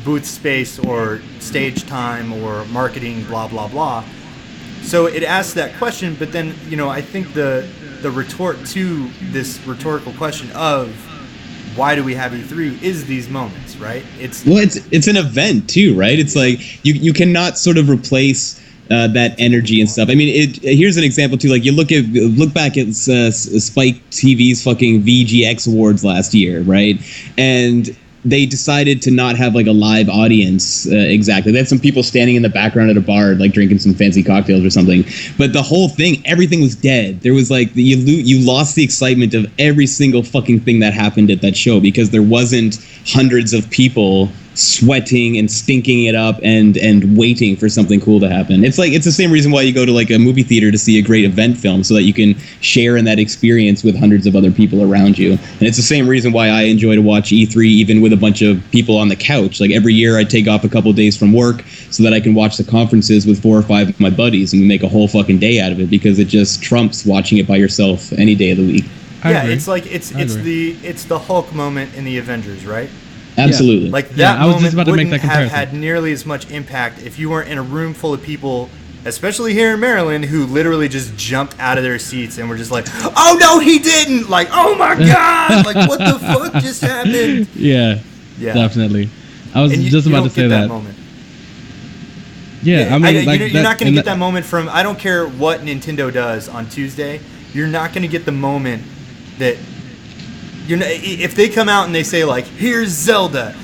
booth space or stage time or marketing, blah blah blah. So it asks that question, but then I think the retort to this rhetorical question of why do we have E3 is these moments, right? It's an event too, right? It's like you cannot sort of replace that energy and stuff. I mean, here's an example too. Like you look back at Spike TV's fucking VGX Awards last year, right? And they decided to not have like a live audience exactly. They had some people standing in the background at a bar, like drinking some fancy cocktails or something. But the whole thing, everything was dead. There was like you lost the excitement of every single fucking thing that happened at that show because there wasn't hundreds of people sweating and stinking it up and waiting for something cool to happen. It's the same reason why you go to like a movie theater to see a great event film, so that you can share in that experience with hundreds of other people around you. And it's the same reason why I enjoy to watch E3 even with a bunch of people on the couch. Like every year I take off a couple of days from work so that I can watch the conferences with 4 or 5 of my buddies, and we make a whole fucking day out of it because it just trumps watching it by yourself any day of the week. It's like it's the Hulk moment in the Avengers, right? Absolutely. Like that moment wouldn't have had nearly as much impact if you weren't in a room full of people especially here in Maryland, who literally just jumped out of their seats and were just like, "Oh no, he didn't!" Like, "Oh my god!" Like, what the fuck just happened? Yeah, definitely. I was just about to say that. Moment. Yeah, I mean, you're not going to get that moment from. I don't care what Nintendo does on Tuesday. You're not going to get the moment that if they come out and they say like, "Here's Zelda,"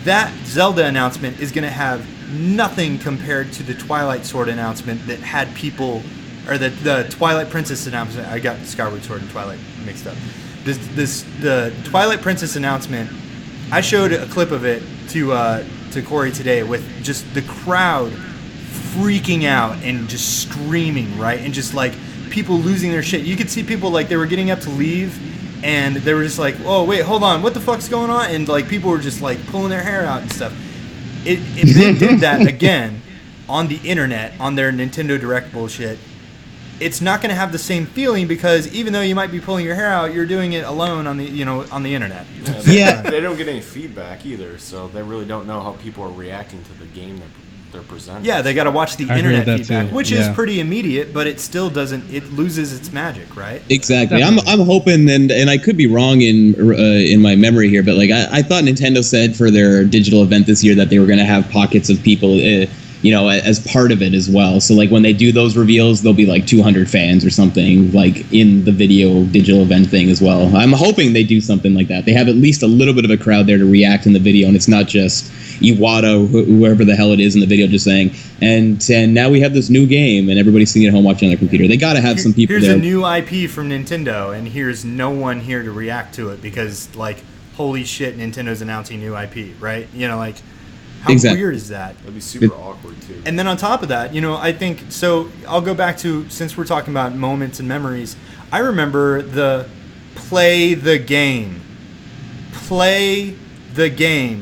that Zelda announcement is going to have nothing compared to the Twilight Sword announcement that had people, or the Twilight Princess announcement. I got Skyward Sword and Twilight mixed up. The Twilight Princess announcement. I showed a clip of it to Corey today with just the crowd freaking out and just screaming, right? And just like people losing their shit. You could see people like they were getting up to leave and they were just like, "Oh, wait, hold on. What the fuck's going on?" And like people were just like pulling their hair out and stuff. If they did that again on the internet, on their Nintendo Direct bullshit, it's not going to have the same feeling because even though you might be pulling your hair out, you're doing it alone on the internet. Yeah, they don't get any feedback either, so they really don't know how people are reacting to the game they're presenting. Yeah, they got to watch the internet feedback, which is pretty immediate, but it still doesn't. It loses its magic, right? Exactly. I'm hoping, and I could be wrong in my memory here, but like I thought Nintendo said for their digital event this year that they were going to have pockets of people. As part of it as well. So like when they do those reveals, there'll be like 200 fans or something like in the video digital event thing as well. I'm hoping they do something like that. They have at least a little bit of a crowd there to react in the video, and it's not just Iwata, whoever the hell it is in the video, just saying, and now we have this new game, and everybody's sitting at home watching on their computer. They got to have some people here's there. Here's a new IP from Nintendo, and here's no one here to react to it because, like, holy shit, Nintendo's announcing new IP, right? Like, how weird is that? It'd be super awkward, too. And then on top of that, I think, so I'll go back to, since we're talking about moments and memories, I remember the play the game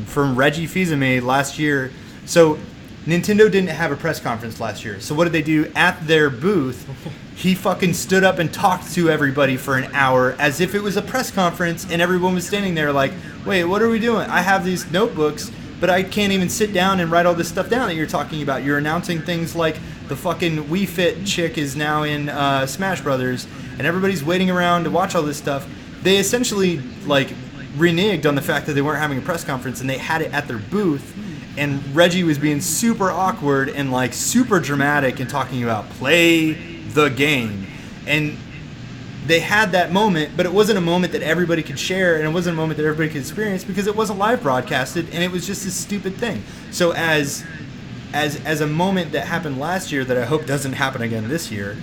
from Reggie Fils-Aimé last year. So Nintendo didn't have a press conference last year. So what did they do? At their booth, he fucking stood up and talked to everybody for an hour as if it was a press conference, and everyone was standing there like, wait, what are we doing? I have these notebooks, but I can't even sit down and write all this stuff down that you're talking about. You're announcing things like the fucking Wii Fit chick is now in Smash Brothers, and everybody's waiting around to watch all this stuff. They essentially like reneged on the fact that they weren't having a press conference, and they had it at their booth, and Reggie was being super awkward and like super dramatic and talking about play the game. And they had that moment, but it wasn't a moment that everybody could share, and it wasn't a moment that everybody could experience because it wasn't live broadcasted, and it was just this stupid thing. So as a moment that happened last year that I hope doesn't happen again this year,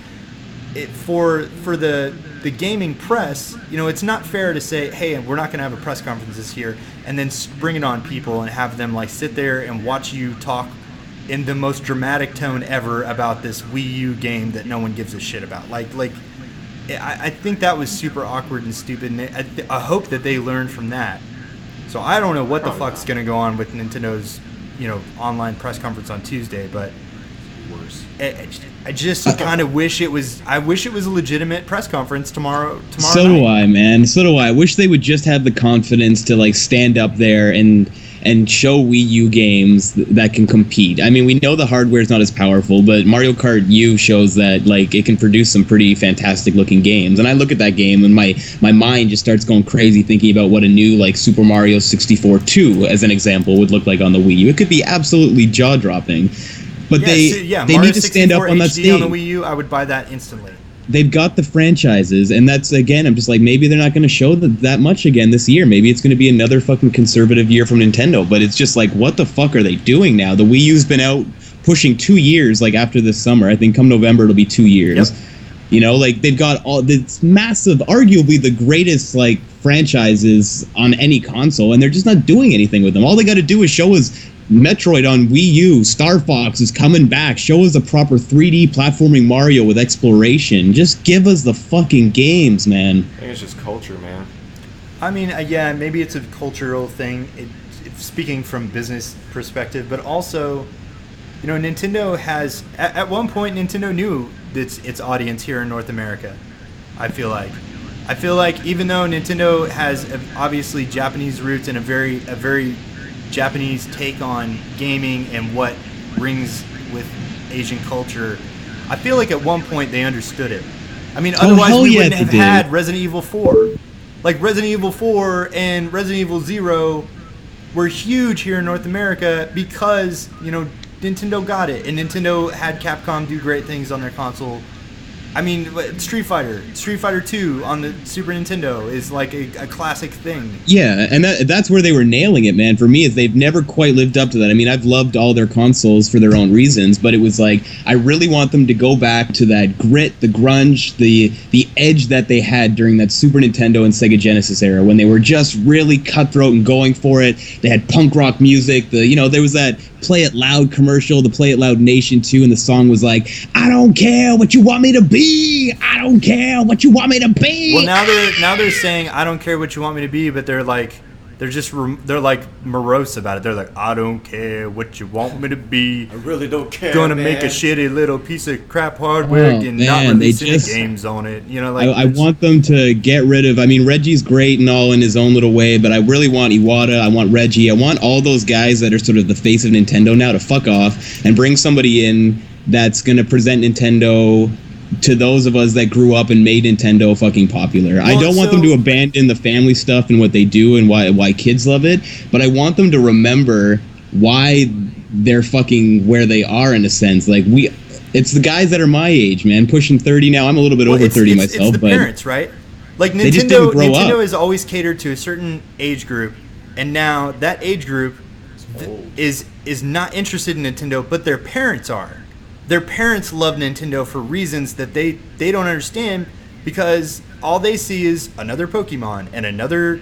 for the gaming press, it's not fair to say, hey, we're not going to have a press conference this year, and then bring it on people and have them like sit there and watch you talk in the most dramatic tone ever about this Wii U game that no one gives a shit about. I think that was super awkward and stupid, and I hope that they learned from that. So I don't know what the fuck's going to go on with Nintendo's, online press conference on Tuesday, but worse. I just kind of wish it was. I wish it was a legitimate press conference tomorrow. So do I, man. So do I. I wish they would just have the confidence to like stand up there and show Wii U games that can compete. I mean, we know the hardware is not as powerful, but Mario Kart U shows that like it can produce some pretty fantastic looking games. And I look at that game and my mind just starts going crazy thinking about what a new like Super Mario 64 2 as an example would look like on the Wii U. It could be absolutely jaw dropping. But they need to stand up on that stage. On the Wii U, I would buy that instantly. They've got the franchises, and that's, again, I'm just like, maybe they're not going to show that much again this year. Maybe it's going to be another fucking conservative year from Nintendo, but it's just like, what the fuck are they doing now? The Wii U's been out pushing 2 years, like, after this summer. I think come November it'll be 2 years. Yep. They've got all this massive, arguably the greatest, like, franchises on any console, and they're just not doing anything with them. All they got to do is show us Metroid on Wii U, Star Fox is coming back. Show us a proper 3D platforming Mario with exploration. Just give us the fucking games, man. I think it's just culture, man. I mean, yeah, maybe it's a cultural thing, speaking from business perspective, but also, Nintendo has, at one point, Nintendo knew its audience here in North America, I feel like. Even though Nintendo has obviously Japanese roots and a very Japanese take on gaming and what rings with Asian culture, I feel like at one point they understood it. I mean, otherwise we wouldn't have had Resident Evil 4. Like, Resident Evil 4 and Resident Evil 0 were huge here in North America because, you know, Nintendo got it. And Nintendo had Capcom do great things on their console. I mean, Street Fighter 2 on the Super Nintendo is like a classic thing. Yeah, and that's where they were nailing it, man. For me, is they've never quite lived up to that. I mean, I've loved all their consoles for their own reasons, but it was like, I really want them to go back to that grit, the grunge, the edge that they had during that Super Nintendo and Sega Genesis era, when they were just really cutthroat and going for it. They had punk rock music. There was that Play It Loud commercial, the Play It Loud Nation 2, and the song was like, I don't care what you want me to be, I don't care what you want me to be. Well, now they're saying I don't care what you want me to be, but they're like morose about it. They're like, I don't care what you want me to be. I really don't care. Gonna make a shitty little piece of crap hardware and not release any games on it. You know, like I want them to get rid of. I mean, Reggie's great and all in his own little way, but I really want Iwata. I want Reggie. I want all those guys that are sort of the face of Nintendo now to fuck off and bring somebody in that's gonna present Nintendo to those of us that grew up and made Nintendo fucking popular. Well, I don't want them to abandon the family stuff and what they do and why kids love it, but I want them to remember why they're fucking where they are in a sense. Like it's the guys that are my age, man, pushing 30 now. I'm a little bit over 30 myself, it's the but parents, right? Like Nintendo has always catered to a certain age group, and now that age group is not interested in Nintendo, but their parents are. Their parents love Nintendo for reasons that they don't understand, because all they see is another Pokemon and another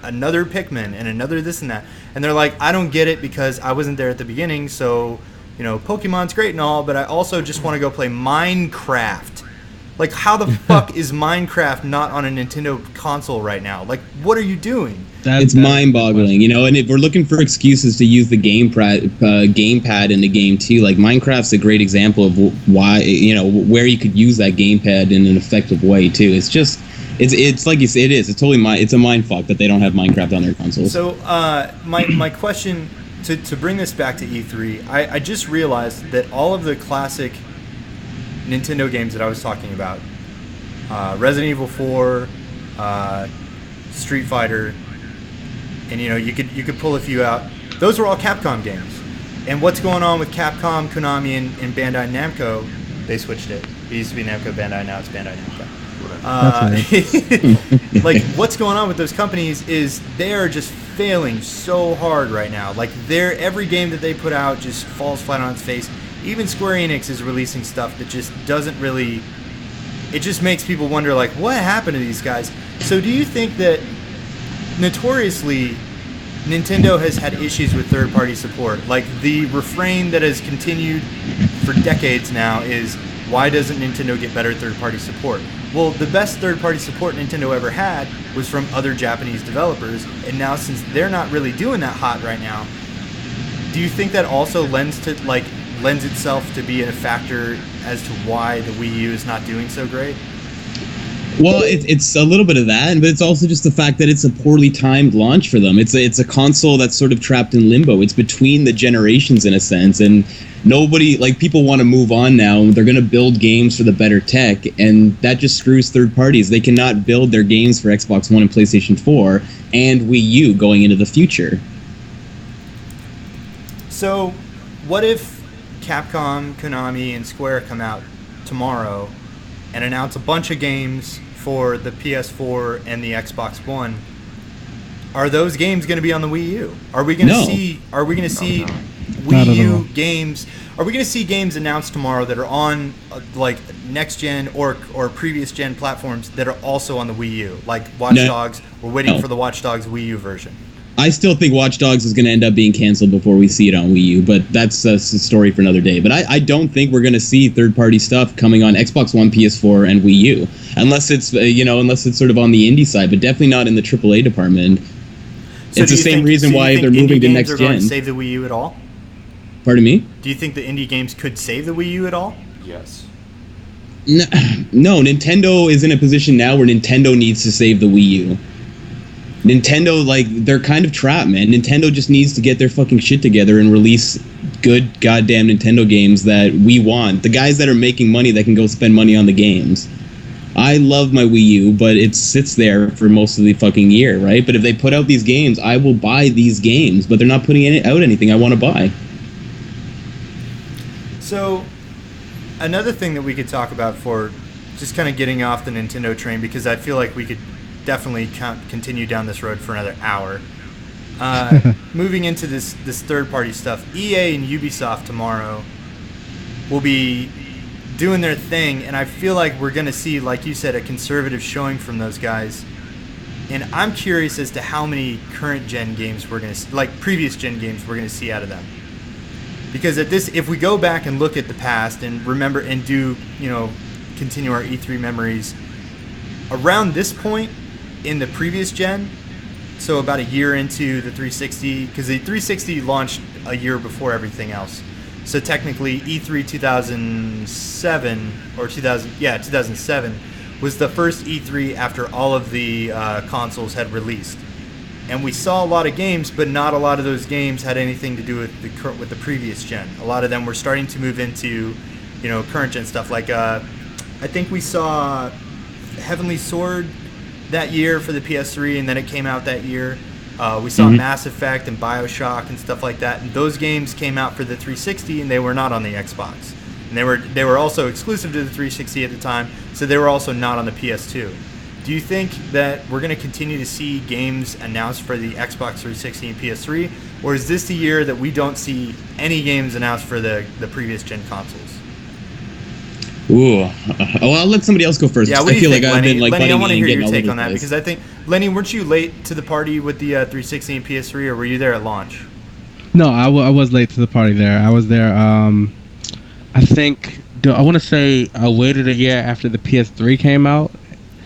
Pikmin and another this and that. And they're like, I don't get it because I wasn't there at the beginning, so, you know, Pokemon's great and all, but I also just want to go play Minecraft. Like, how the fuck is Minecraft not on a Nintendo console right now? Like, what are you doing? It's mind-boggling, you know. And if we're looking for excuses to use the gamepad in the game too, like Minecraft's a great example of why, you know, where you could use that gamepad in an effective way too. It's just, it's like you said, it's totally it's a mind fuck that they don't have Minecraft on their consoles. So, my question to bring this back to E3, I just realized that all of the classic Nintendo games that I was talking about, Resident Evil 4, Street Fighter, and you know, you could pull a few out. Those were all Capcom games. And what's going on with Capcom, Konami, and Bandai Namco? They switched it. It used to be Namco Bandai, now it's Bandai Namco. Like, what's going on with those companies is they are just failing so hard right now. Like, every game that they put out just falls flat on its face. Even Square Enix is releasing stuff that just doesn't really... It just makes people wonder, like, what happened to these guys? So do you think that, notoriously, Nintendo has had issues with third-party support? Like, the refrain that has continued for decades now is, why doesn't Nintendo get better third-party support? Well, the best third-party support Nintendo ever had was from other Japanese developers, and now since they're not really doing that hot right now, do you think that also lends itself to be a factor as to why the Wii U is not doing so great? Well, it's a little bit of that, but it's also just the fact that it's a poorly timed launch for them. It's a console that's sort of trapped in limbo. It's between the generations in a sense, and people want to move on now. They're going to build games for the better tech, and that just screws third parties. They cannot build their games for Xbox One and PlayStation 4 and Wii U going into the future. So, what if Capcom, Konami, and Square come out tomorrow and announce a bunch of games for the PS4 and the Xbox One? Are those games going to be on the Wii U? Are we going to see Wii U games? Are we going to see games announced tomorrow that are on like next gen or previous gen platforms that are also on the Wii U? Like Watch Dogs. We're waiting for the Watch Dogs Wii U version. I still think Watch Dogs is going to end up being canceled before we see it on Wii U, but that's a story for another day. But I don't think we're going to see third-party stuff coming on Xbox One, PS4, and Wii U, unless it's sort of on the indie side, but definitely not in the AAA department. So it's the same reason why they're moving to next gen. Going to save the Wii U at all? Pardon me? Do you think the indie games could save the Wii U at all? Yes. No, Nintendo is in a position now where Nintendo needs to save the Wii U. Nintendo, they're kind of trapped, man. Nintendo just needs to get their fucking shit together and release good goddamn Nintendo games that we want. The guys that are making money that can go spend money on the games. I love my Wii U, but it sits there for most of the fucking year, right? But if they put out these games, I will buy these games, but they're not putting out anything I want to buy. So, another thing that we could talk about for just kind of getting off the Nintendo train, because I feel like we could definitely continue down this road for another hour. Moving into this third-party stuff, EA and Ubisoft tomorrow will be doing their thing, and I feel like we're going to see, like you said, a conservative showing from those guys. And I'm curious as to how many current-gen games we're going to, like previous-gen games, we're going to see out of them. Because if we go back and look at the past and remember and do, continue our E3 memories, around this point in the previous gen, so about a year into the 360, because the 360 launched a year before everything else. So technically, E3 2007 or 2007 was the first E3 after all of the consoles had released, and we saw a lot of games, but not a lot of those games had anything to do with the previous gen. A lot of them were starting to move into, current gen stuff. Like I think we saw Heavenly Sword that year for the PS3, and then it came out that year. We saw Mass Effect and BioShock and stuff like that, and those games came out for the 360, and they were not on the Xbox. And they were also exclusive to the 360 at the time, so they were also not on the PS2. Do you think that we're going to continue to see games announced for the Xbox 360 and PS3, or is this the year that we don't see any games announced for the previous gen consoles? Ooh, I'll let somebody else go first. Yeah, I feel like I've been Lenny, butting I want to in hear and your getting take on that, place. because I think, Lenny, weren't you late to the party with the 360 and PS3, or were you there at launch? No, I was late to the party there. I was there, I think, I want to say I waited a year after the PS3 came out.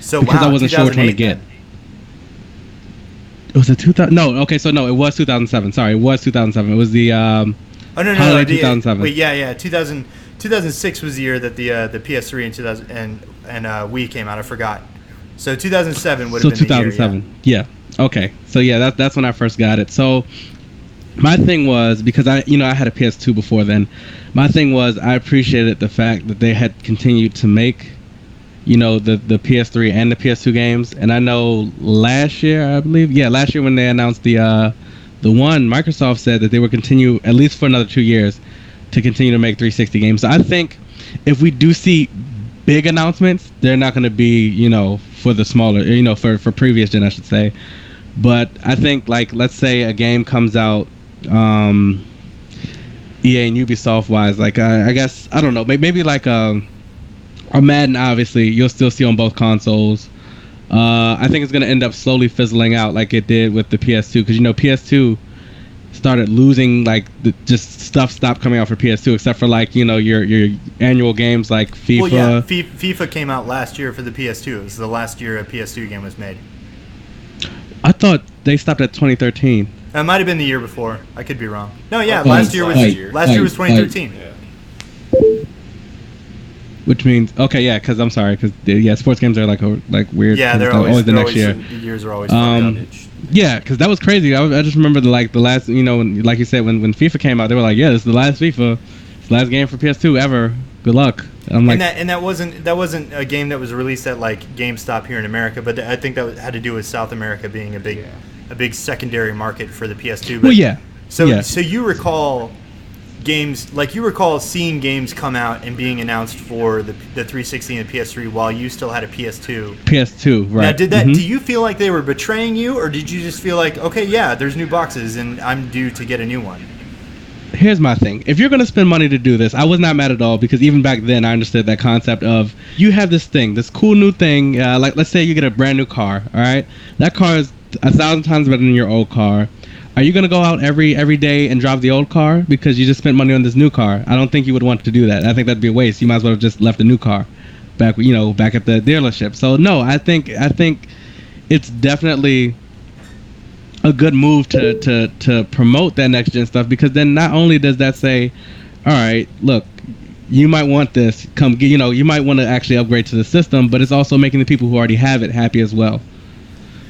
So, because I wasn't sure which one to get. It was a 2000. No, okay, so no, it was 2007. Sorry, it was 2007. It was the no, 2007. Wait, yeah, 2006 was the year that the PS3 and 2000 and Wii came out. I forgot. So 2007 would have been 2007. the year, yeah. Okay. So yeah, that's when I first got it. So my thing was, because I had a PS2 before then. My thing was, I appreciated the fact that they had continued to make, the PS3 and the PS2 games. And I know last year, I believe, last year when they announced the one, Microsoft said that they would continue at least for another 2 years to continue to make 360 games. So I think if we do see big announcements, they're not going to be, for the smaller, for previous gen, I should say. But I think, like, let's say a game comes out, EA and Ubisoft wise, like, I guess, I don't know, maybe like a Madden, obviously, you'll still see on both consoles. I think it's going to end up slowly fizzling out like it did with the PS2, because, PS2 started losing, like, just stuff stopped coming out for PS2, except for, like, your annual games like FIFA. Well, yeah, FIFA came out last year for the PS2. It was the last year a PS2 game was made. I thought they stopped at 2013. It might have been the year before. I could be wrong. No, yeah, last year was 2013. Yeah. Which means, okay, yeah, because I'm sorry, because sports games are like weird. Yeah, they're always the next year. The years are always fucked up. Yeah, because that was crazy. I just remember the last, like you said, when FIFA came out, they were like, yeah, this is the last FIFA, it's the last game for PS2 ever. Good luck. I'm like, and that wasn't a game that was released at like GameStop here in America, but I think that had to do with South America being a big secondary market for the PS2. But, well, yeah. So you recall games, like you recall seeing games come out and being announced for the 360 and the PS3 while you still had a PS2. PS2, right. Now, did that? Do you feel like they were betraying you, or did you just feel like, okay, yeah, there's new boxes and I'm due to get a new one? Here's my thing. If you're going to spend money to do this, I was not mad at all, because even back then I understood that concept of, you have this cool new thing, like let's say you get a brand new car, all right? That car is 1,000 times better than your old car. Are you going to go out every day and drive the old car because you just spent money on this new car? I don't think you would want to do that. I think that'd be a waste. You might as well have just left the new car back at the dealership. So no, I think it's definitely a good move to promote that next gen stuff, because then not only does that say, all right, look, you might want this, you might want to actually upgrade to the system, but it's also making the people who already have it happy as well.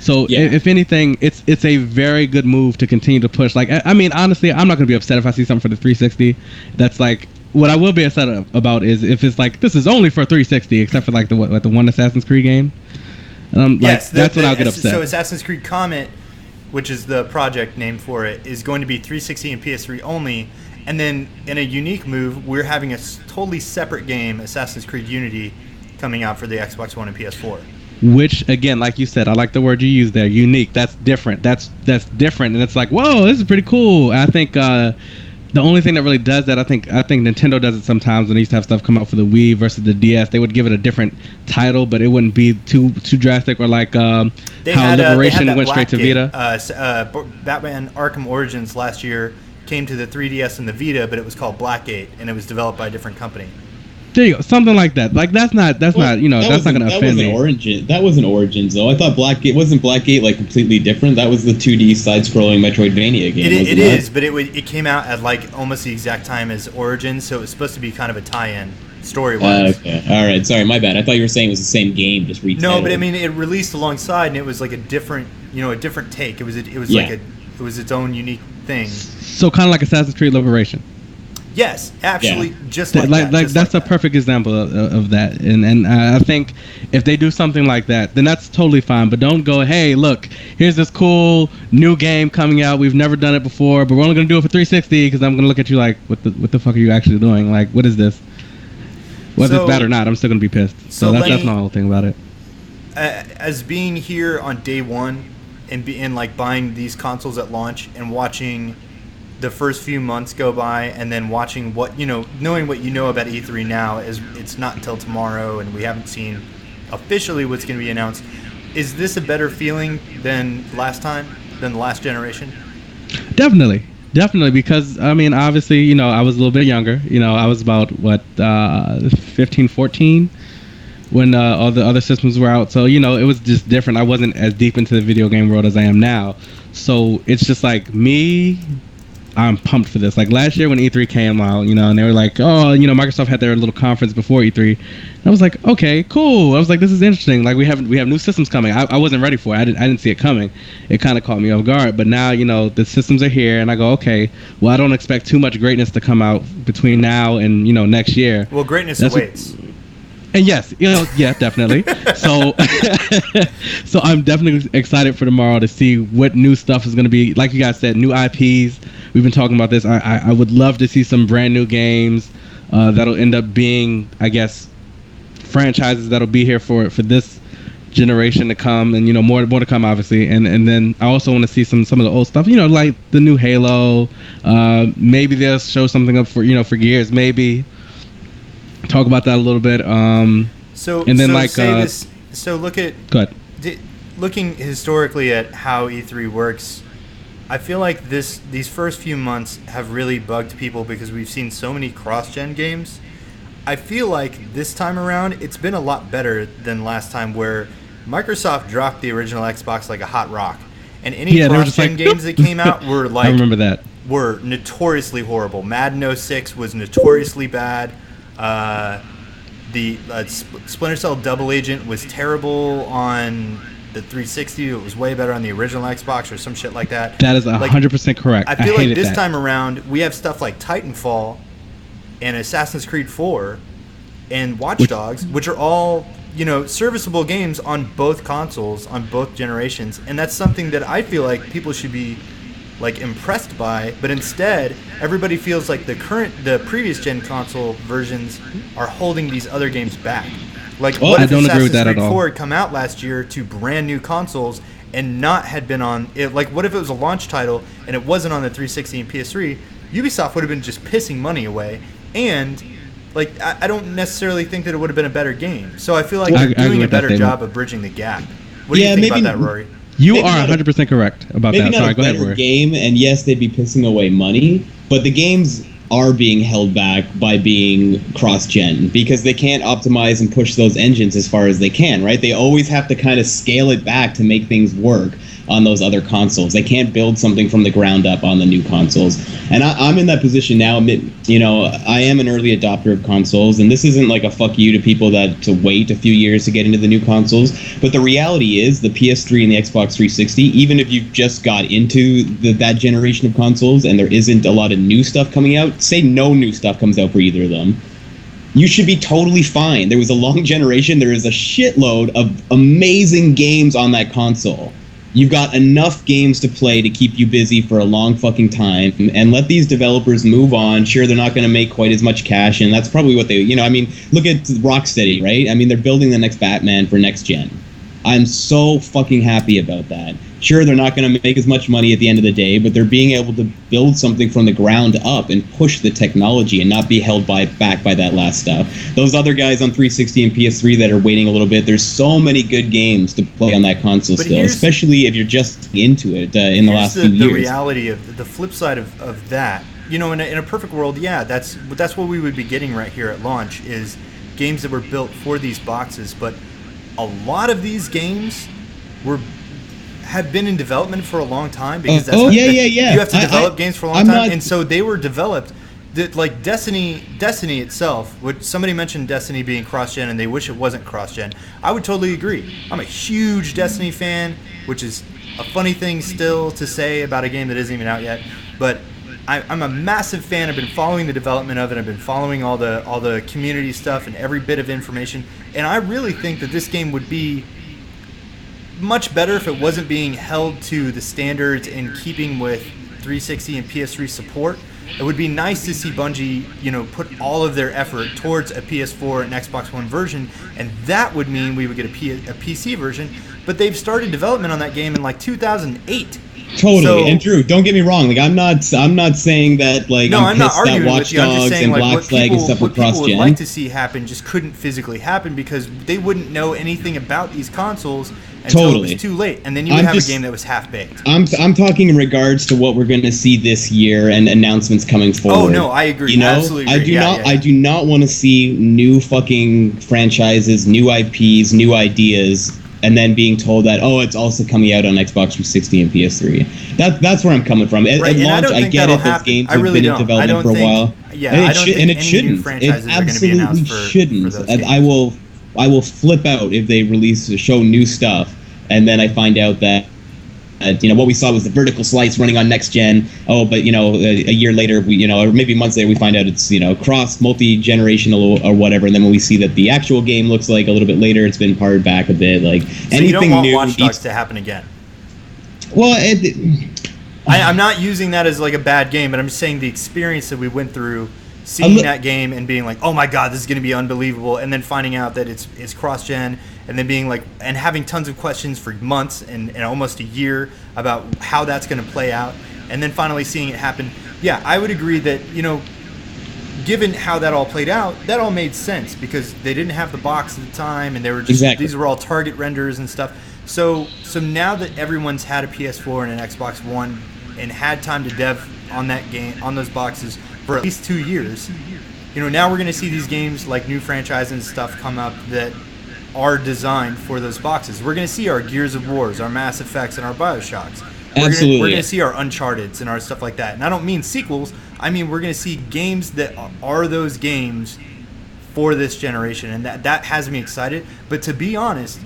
So if anything, it's a very good move to continue to push. Like, I mean, honestly, I'm not going to be upset if I see something for the 360 that's like, what I will be upset about is if it's like, this is only for 360, except for like the one Assassin's Creed game. Yes, that's when I'll get upset. So Assassin's Creed Comet, which is the project name for it, is going to be 360 and PS3 only. And then in a unique move, we're having a totally separate game, Assassin's Creed Unity, coming out for the Xbox One and PS4. Which, again, like you said, I like the word you used there, unique. That's different. That's different, and it's like, whoa, this is pretty cool. I think the only thing that really does that, I think Nintendo does it sometimes when they used to have stuff come out for the Wii versus the DS. They would give it a different title, but it wouldn't be too drastic, or like how Liberation went straight to Vita. Batman Arkham Origins last year came to the 3DS and the Vita, but it was called Blackgate, and it was developed by a different company. There you go, something like that. Like that's not that's not going to offend me. That wasn't Origins though. I thought Blackgate like completely different. That was the 2D side-scrolling Metroidvania game. It is, but it came out at like almost the exact time as Origins, so it was supposed to be kind of a tie-in story-wise. Okay, all right, sorry, my bad. I thought you were saying it was the same game, just retitled. No, but I mean it released alongside, and it was like a different take. It was its own unique thing. So kind of like Assassin's Creed Liberation. Yes, absolutely, just like that. Like that's a perfect example of that, and I think if they do something like that, then that's totally fine. But don't go, hey, look, here's this cool new game coming out. We've never done it before, but we're only gonna do it for 360 because I'm gonna look at you like, what the fuck are you actually doing? Like, what is this? Whether it's bad or not, I'm still gonna be pissed. So that's my whole thing about it. As being here on day one and like buying these consoles at launch and watching the first few months go by, and then watching knowing what you know about E3 now, is it's not until tomorrow, and we haven't seen officially what's going to be announced. Is this a better feeling than the last generation? Definitely, because I mean, obviously, I was a little bit younger. I was about 15, 14 when all the other systems were out. So it was just different. I wasn't as deep into the video game world as I am now. So it's just like me. I'm pumped for this. Like last year when E3 came out, and they were like, oh, Microsoft had their little conference before E3. And I was like, okay, cool. I was like, this is interesting. Like we have new systems coming. I wasn't ready for it. I didn't see it coming. It kind of caught me off guard. But now, the systems are here, and I go, okay, well, I don't expect too much greatness to come out between now and next year. Well, greatness awaits. And yes, definitely. So I'm definitely excited for tomorrow to see what new stuff is going to be. Like you guys said, new IPs. We've been talking about this. I would love to see some brand new games that'll end up being, I guess, franchises that'll be here for this generation to come, and more to come, obviously. And then I also want to see some of the old stuff. Like the new Halo. Maybe they'll show something up for for Gears. Maybe talk about that a little bit. Looking historically at how E3 works, I feel like these first few months have really bugged people because we've seen so many cross-gen games. I feel like this time around, it's been a lot better than last time, where Microsoft dropped the original Xbox like a hot rock, and any cross-gen games that came out were like, I remember that, were notoriously horrible. Madden 06 was notoriously bad. The Splinter Cell Double Agent was terrible on the 360. It was way better on the original Xbox or some shit like that. That is 100% correct. I feel like this time around we have stuff like Titanfall and Assassin's Creed 4 and Watch Dogs, which are all serviceable games on both consoles, on both generations, and that's something that I feel like people should be like impressed by. But instead, everybody feels like the previous gen console versions are holding these other games back. Like, what if Assassin's Creed 4 had come out last year to brand new consoles and not had been on it? Like, what if it was a launch title and it wasn't on the 360 and PS3? Ubisoft would have been just pissing money away, and like I don't necessarily think that it would have been a better game. So I feel like they're doing a better job of bridging the gap. What do you think about that, Rory? You are 100% correct about that. Sorry, go ahead, Rory. Game, and yes, they'd be pissing away money, but the games are being held back by being cross-gen because they can't optimize and push those engines as far as they can, right? They always have to kind of scale it back to make things work. on those other consoles. They can't build something from the ground up on the new consoles. And I'm in that position now. You know, I am an early adopter of consoles, and this isn't like a fuck you to people that to wait a few years to get into the new consoles. But the reality is the PS3 and the Xbox 360, even if you've just got into that generation of consoles and there isn't a lot of new stuff coming out, say no new stuff comes out for either of them, you should be totally fine. There was a long generation. There is a shitload of amazing games on that console. You've got enough games to play to keep you busy for a long fucking time, and let these developers move on. Sure, they're not going to make quite as much cash, and that's probably what they, you know, I mean, look at Rocksteady, right? I mean, they're building the next Batman for next gen. I'm so fucking happy about that. Sure, they're not going to make as much money at the end of the day, but they're being able to build something from the ground up and push the technology and not be held back by that last stuff. Those other guys on 360 and PS3 that are waiting a little bit, there's so many good games to play on that console still, especially if you're just into it in the last few years. The reality of the flip side of that, you know, in a perfect world, yeah, that's what we would be getting right here at launch is games that were built for these boxes, but a lot of these games have been in development for a long time because you have to develop games for a long time, and so they were developed. Like Destiny itself, which somebody mentioned Destiny being cross-gen and they wish it wasn't cross-gen. I would totally agree. I'm a huge Destiny fan, which is a funny thing still to say about a game that isn't even out yet, but I'm a massive fan. I've been following the development of it. I've been following all the community stuff and every bit of information. And I really think that this game would be much better if it wasn't being held to the standards in keeping with 360 and PS3 support. It would be nice to see Bungie, you know, put all of their effort towards a PS4 and Xbox One version, and that would mean we would get a PC version. But they've started development on that game in like 2008. Totally, and Drew, don't get me wrong. Like, I'm not saying that. Like, no, I'm pissed not arguing that Watch with you. I'm just Dogs saying, and like, Black Flag and stuff were cross-gen. What people would like to see happen just couldn't physically happen because they wouldn't know anything about these consoles until it was too late, and then you would have a game that was half-baked. I'm talking in regards to what we're going to see this year and announcements coming forward. Oh no, I agree. You know, absolutely agree. I do not want to see new fucking franchises, new IPs, new ideas, and then being told that, oh, it's also coming out on Xbox 360 and PS3. That's where I'm coming from. At launch, I get it. Those games have been in development for a while. Yeah, and it shouldn't. It absolutely shouldn't. I will flip out if they show new stuff, and then I find out that you know what we saw was the vertical slice running on next gen. Oh, but you know, a year later, or maybe months later, we find out it's cross multi-generational or whatever. And then when we see that the actual game looks like a little bit later, it's been pared back a bit. Like so anything you don't want new, Watch Dogs to happen again. Well, I'm not using that as like a bad game, but I'm just saying the experience that we went through, seeing that game and being like, oh my god, this is going to be unbelievable, and then finding out that it's cross-gen, and then being like, and having tons of questions for months and almost a year about how that's going to play out, and then finally seeing it happen. Yeah, I would agree that, given how that all played out, that all made sense because they didn't have the box at the time, and they were just these were all target renders and stuff. So now that everyone's had a PS4 and an Xbox One and had time to dev on that game, on those boxes for at least 2 years, now we're going to see these games like new franchises and stuff come up that are designed for those boxes. We're going to see our Gears of Wars, our Mass Effects, and our Bioshocks. Absolutely. We're going to see our Uncharteds and our stuff like that. And I don't mean sequels. I mean we're going to see games that are those games for this generation, and that has me excited. But to be honest,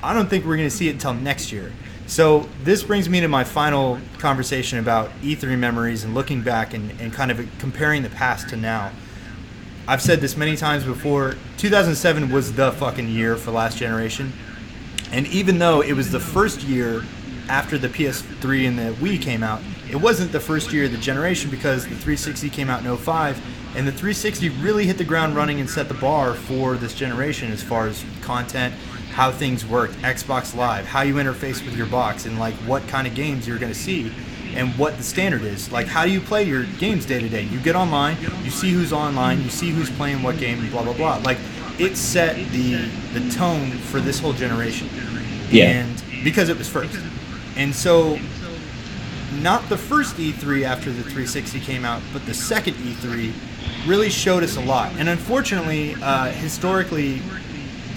I don't think we're going to see it until next year. So this brings me to my final conversation about E3 memories and looking back and kind of comparing the past to now. I've said this many times before, 2007 was the fucking year for last generation. And even though it was the first year after the PS3 and the Wii came out, it wasn't the first year of the generation because the 360 came out in 2005, and the 360 really hit the ground running and set the bar for this generation as far as content, how things worked, Xbox Live, how you interface with your box, and like what kind of games you're going to see and what the standard is. Like, how do you play your games day to day? You get online, you see who's online, you see who's playing what game, blah, blah, blah. Like, it set the tone for this whole generation. Yeah. And because it was first. And so, not the first E3 after the 360 came out, but the second E3 really showed us a lot. And unfortunately, historically,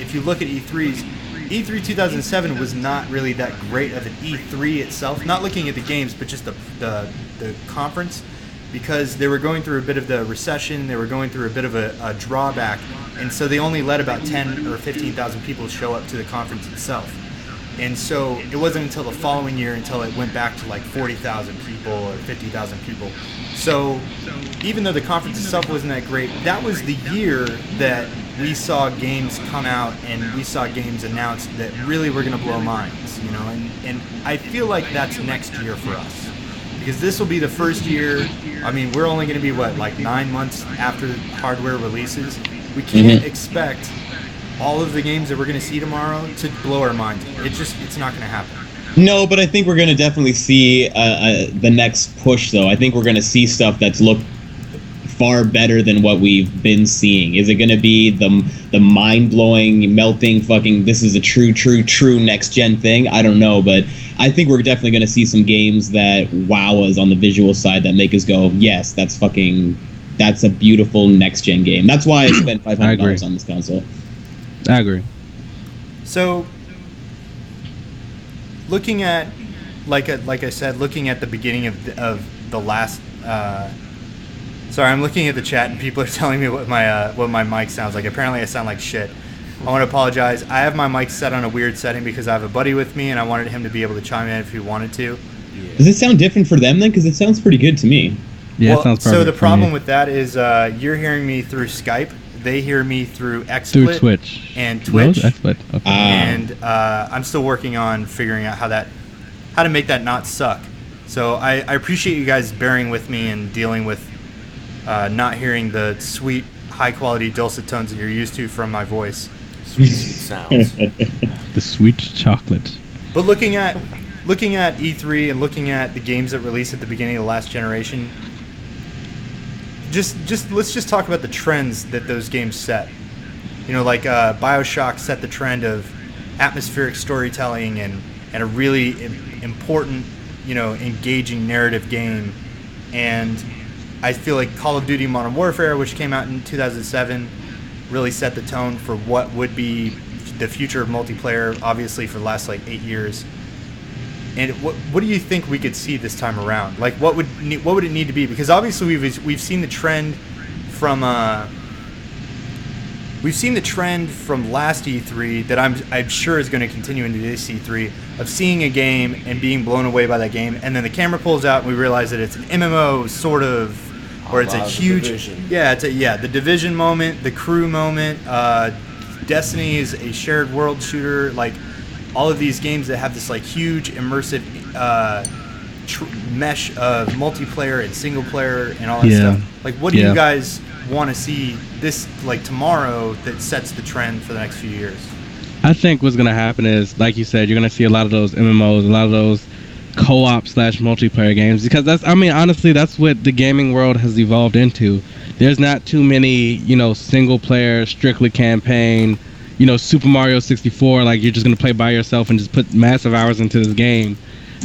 if you look at E3s, E3 2007 was not really that great of an E3 itself. Not looking at the games, but just the conference, because they were going through a bit of the recession. They were going through a bit of a drawback, and so they only let about 10 or 15,000 people show up to the conference itself. And so it wasn't until the following year until it went back to like 40,000 people or 50,000 people. So even though the conference itself wasn't that great, that was the year that we saw games come out and we saw games announced that really were going to blow minds, you know, and I feel like that's next year for us. Because this will be the first year, I mean, we're only going to be, like 9 months after hardware releases. We can't expect all of the games that we're going to see tomorrow to blow our minds. It's not going to happen. No, but I think we're going to definitely see the next push, though. I think we're going to see stuff that's looked far better than what we've been seeing. Is it going to be the mind-blowing, melting, fucking, this is a true next-gen thing? I don't know, but I think we're definitely going to see some games that wow us on the visual side that make us go, yes, that's a beautiful next-gen game. That's why I spent $500 on this console. I agree. So, looking at, like I said, looking at the beginning of the last... sorry, I'm looking at the chat and people are telling me what my mic sounds like. Apparently I sound like shit. I want to apologize. I have my mic set on a weird setting because I have a buddy with me and I wanted him to be able to chime in if he wanted to. Does it sound different for them then? Because it sounds pretty good to me. Yeah, well, it sounds perfect. So the problem with that is you're hearing me through Skype. They hear me through XSplit. Through Twitch. And Twitch. No, XSplit. Okay. And I'm still working on figuring out how to make that not suck. So I appreciate you guys bearing with me and dealing with not hearing the sweet, high-quality dulcet tones that you're used to from my voice. Sweet sounds. The sweet chocolate. But looking at E3 and looking at the games that released at the beginning of the last generation, let's just talk about the trends that those games set. You know, like BioShock set the trend of atmospheric storytelling and a really important, you know, engaging narrative game. And I feel like Call of Duty Modern Warfare, which came out in 2007, really set the tone for what would be the future of multiplayer, obviously for the last like 8 years. And what do you think we could see this time around? Like, what would it need to be? Because obviously we've seen the trend from last E3 that I'm sure is going to continue into this E3 of seeing a game and being blown away by that game, and then the camera pulls out and we realize that it's an MMO sort of. Or it's a huge, the Division moment, the Crew moment. Destiny is a shared world shooter. Like all of these games that have this like huge immersive mesh of multiplayer and single player and all that stuff. Like, what do you guys want to see this like tomorrow that sets the trend for the next few years? I think what's gonna happen is, like you said, you're gonna see a lot of those MMOs, a lot of those co-op / multiplayer games, because honestly that's what the gaming world has evolved into. There's not too many, you know, single player strictly campaign, you know, Super Mario 64, like you're just gonna play by yourself and just put massive hours into this game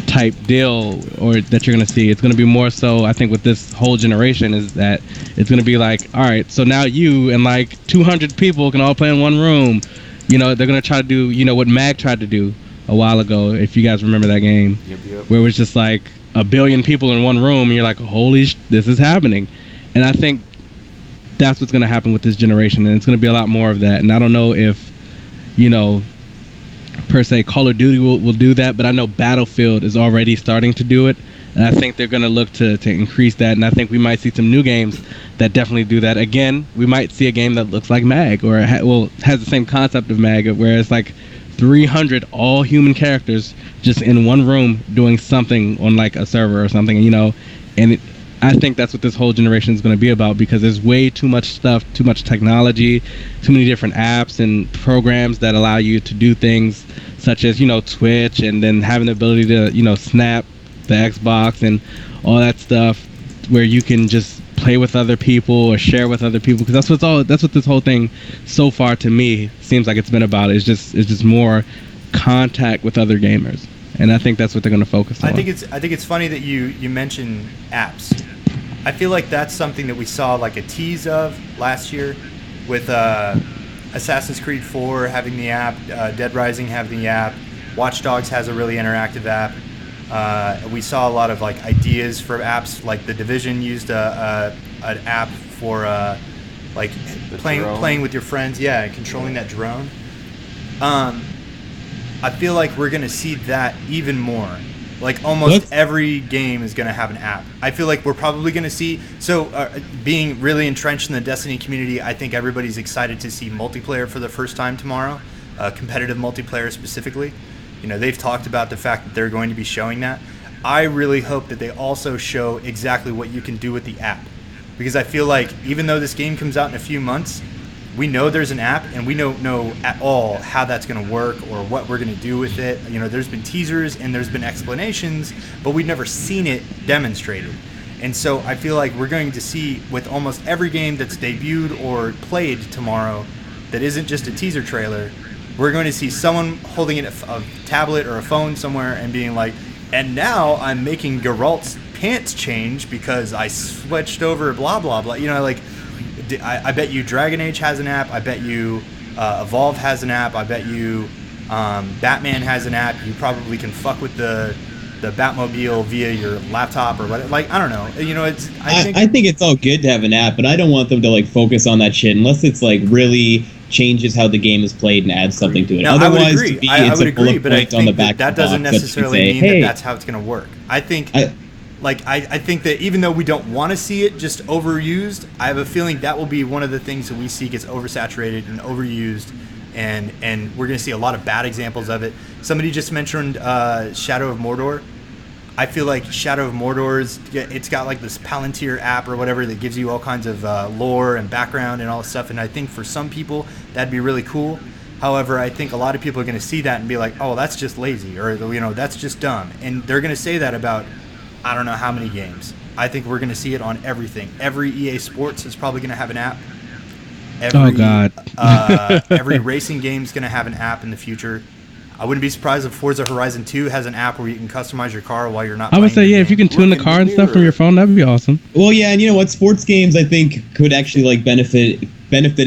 type deal, or that you're gonna see. It's gonna be more so, I think, with this whole generation, is that it's gonna be like, all right, so now you and like 200 people can all play in one room. You know, they're gonna try to do, you know, what Mag tried to do a while ago, if you guys remember that game. Yep. Where it was just like 1 billion people in one room and you're like, holy this is happening. And I think that's what's going to happen with this generation, and it's going to be a lot more of that. And I don't know if, you know, per se Call of Duty will do that, but I know Battlefield is already starting to do it, and I think they're going to look to increase that. And I think we might see some new games that definitely do that. Again, we might see a game that looks like Mag, or has the same concept of Mag, where it's like 300 all human characters just in one room doing something on like a server or something, you know. And I think that's what this whole generation is going to be about, because there's way too much stuff, too much technology, too many different apps and programs that allow you to do things such as, you know, Twitch, and then having the ability to, you know, Snap, the Xbox, and all that stuff, where you can just play with other people or share with other people, because that's what this whole thing so far to me seems like it's been about. It's just more contact with other gamers, and I think that's what they're going to focus on. I think it's funny that you mention apps. I feel like that's something that we saw like a tease of last year with Assassin's Creed 4 having the app, Dead Rising having the app, Watch Dogs has a really interactive app. We saw a lot of like ideas for apps, like The Division used an app for like playing with your friends, and controlling that drone. I feel like we're gonna see that even more. Like almost every game is gonna have an app. I feel like we're probably gonna see. So being really entrenched in the Destiny community, I think everybody's excited to see multiplayer for the first time tomorrow, competitive multiplayer specifically. You know, they've talked about the fact that they're going to be showing that. I really hope that they also show exactly what you can do with the app, because I feel like even though this game comes out in a few months, we know there's an app and we don't know at all how that's going to work or what we're going to do with it. You know, there's been teasers and there's been explanations, but we've never seen it demonstrated. And so I feel like we're going to see with almost every game that's debuted or played tomorrow that isn't just a teaser trailer, we're going to see someone holding a tablet or a phone somewhere and being like, and now I'm making Geralt's pants change because I switched over blah, blah, blah. You know, like, I bet you Dragon Age has an app. I bet you Evolve has an app. I bet you Batman has an app. You probably can fuck with the Batmobile via your laptop or whatever. Like, I don't know. You know, it's. I think it's all good to have an app, but I don't want them to like focus on that shit unless it's like really changes how the game is played and adds something to it. No, otherwise, I would agree. I would agree, but I think that doesn't necessarily mean that that's how it's going to work. I think. I think that even though we don't want to see it just overused, I have a feeling that will be one of the things that we see gets oversaturated and overused, and we're going to see a lot of bad examples of it. Somebody just mentioned Shadow of Mordor. I feel like Shadow of Mordor it's got like this Palantir app or whatever that gives you all kinds of lore and background and all this stuff, and I think for some people that'd be really cool. However, I think a lot of people are going to see that and be like, oh, that's just lazy, or, you know, that's just dumb, and they're going to say that about I don't know how many games. I think we're going to see it on everything. Every EA Sports is probably going to have an app. Every racing game is going to have an app in the future. I wouldn't be surprised if Forza Horizon 2 has an app where you can customize your car while you're not. I would say, if you can tune the car and stuff from your phone, that'd be awesome. Well, yeah, and you know what? Sports games, I think, could actually like benefit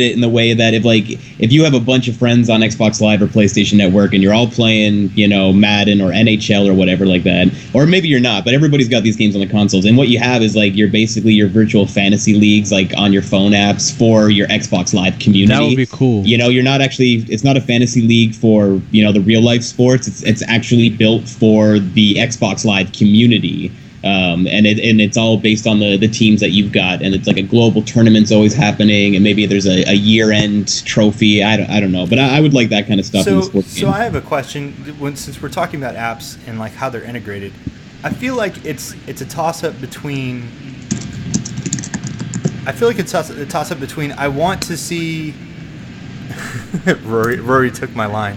it in the way that if you have a bunch of friends on Xbox Live or PlayStation Network and you're all playing, you know, Madden or NHL or whatever like that, or maybe you're not, but everybody's got these games on the consoles, and what you have is like you're basically your virtual fantasy leagues like on your phone apps for your Xbox Live community. That would be cool. You know, it's not a fantasy league for, you know, the real life sports. It's actually built for the Xbox Live community. And it's all based on the teams that you've got, and it's like a global tournament's always happening, and maybe there's a year-end trophy. I don't know, but I would like that kind of stuff in the sports game. So I have a question. Since we're talking about apps and like how they're integrated, I feel like it's a toss-up between. I feel like it's a toss-up between. I want to see. Rory took my line.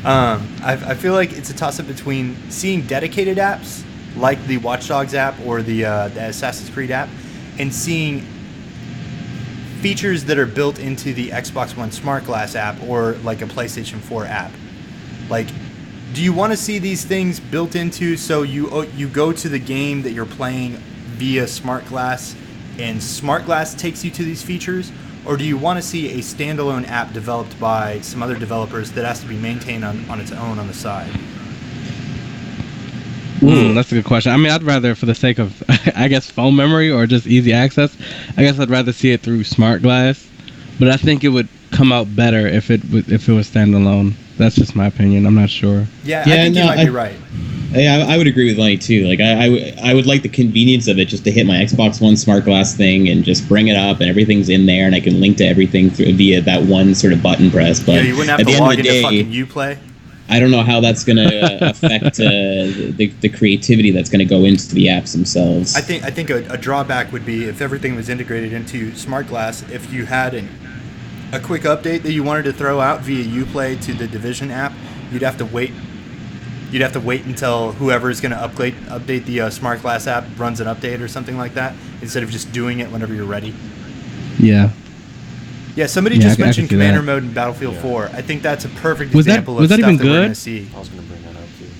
I feel like it's a toss-up between seeing dedicated apps like the Watch Dogs app or the Assassin's Creed app, and seeing features that are built into the Xbox One Smart Glass app or like a PlayStation 4 app. Like, do you want to see these things built into so you go to the game that you're playing via Smart Glass and Smart Glass takes you to these features? Or do you want to see a standalone app developed by some other developers that has to be maintained on its own on the side? That's a good question. I mean, I'd rather, for the sake of, I guess, phone memory or just easy access, I guess I'd rather see it through Smart Glass. But I think it would come out better if it was standalone. That's just my opinion. I'm not sure. Yeah, I think you might be right. Yeah, I would agree with Lenny too. Like, I would like the convenience of it, just to hit my Xbox One Smart Glass thing and just bring it up, and everything's in there, and I can link to everything via that one sort of button press. But you wouldn't have to log into fucking Uplay. I don't know how that's going to affect the creativity that's going to go into the apps themselves. I think a drawback would be if everything was integrated into Smart Glass. If you had a quick update that you wanted to throw out via Uplay to the Division app, you'd have to wait. You'd have to wait until whoever is going to update the Smart Glass app runs an update or something like that, instead of just doing it whenever you're ready. Yeah. Yeah, somebody just mentioned Commander Mode in Battlefield 4. I think that's a perfect example of stuff that we're going to see. I was going to bring that up too.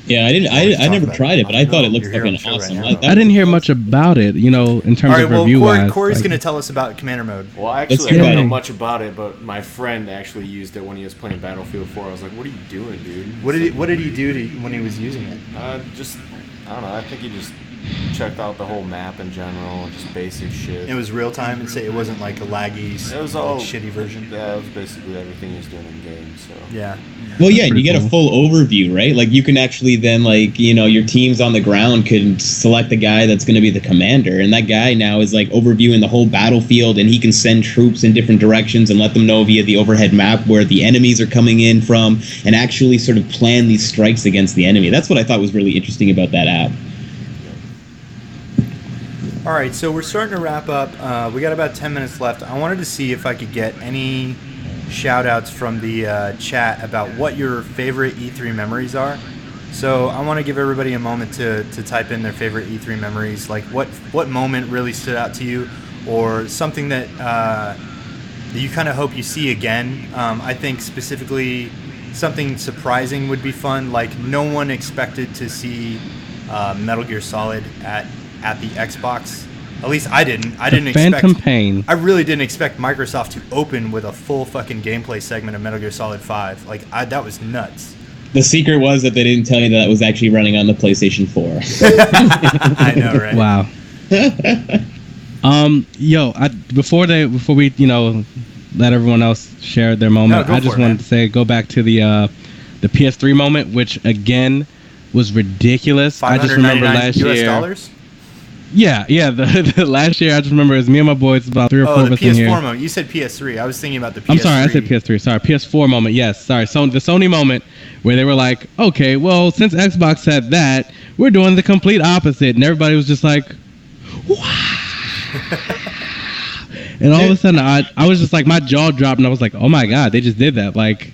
Yeah, I never tried it, but I thought it looked fucking awesome. I didn't hear much about it, in terms of review-wise. Corey's going to tell us about Commander Mode. Well, actually, I don't know much about it, but my friend actually used it when he was playing Battlefield 4. I was like, "What are you doing, dude?" What did he do when he was using it? I don't know. I think he just checked out the whole map in general, just basic shit. It was real time, and it wasn't like a laggy, it was all shitty version. Yeah, it was basically everything he was doing in game. So yeah. Well, yeah, and you get a full overview, right? Like you can actually then, your teams on the ground could select the guy that's going to be the commander, and that guy now is like overviewing the whole battlefield, and he can send troops in different directions and let them know via the overhead map where the enemies are coming in from, and actually sort of plan these strikes against the enemy. That's what I thought was really interesting about that app. All right, so we're starting to wrap up. We got about 10 minutes left. I wanted to see if I could get any shout-outs from the chat about what your favorite E3 memories are. So I want to give everybody a moment to type in their favorite E3 memories, like what moment really stood out to you, or something that you kind of hope you see again. I think specifically something surprising would be fun, like no one expected to see Metal Gear Solid at the Xbox. At least I didn't. I didn't expect. Phantom Pain. I really didn't expect Microsoft to open with a full fucking gameplay segment of Metal Gear Solid 5. Like that was nuts. The secret was that they didn't tell you that it was actually running on the PlayStation 4. I know, right? Wow. Before we let everyone else share their moment, I just wanted to say go back to the PS3 moment, which again was ridiculous. I just remember last year. $599. Yeah. The last year, I just remember it was me and my boys, about 3 or 4 of us in here. Oh, the PS4 moment. You said PS3. I was thinking about the PS3. I'm sorry, I said PS3. Sorry, PS4 moment. Yes, sorry. So the Sony moment where they were like, okay, well, since Xbox said that, we're doing the complete opposite, and everybody was just like, wow. And all of a sudden, I was just like, my jaw dropped, and I was like, oh my god, they just did that. Like,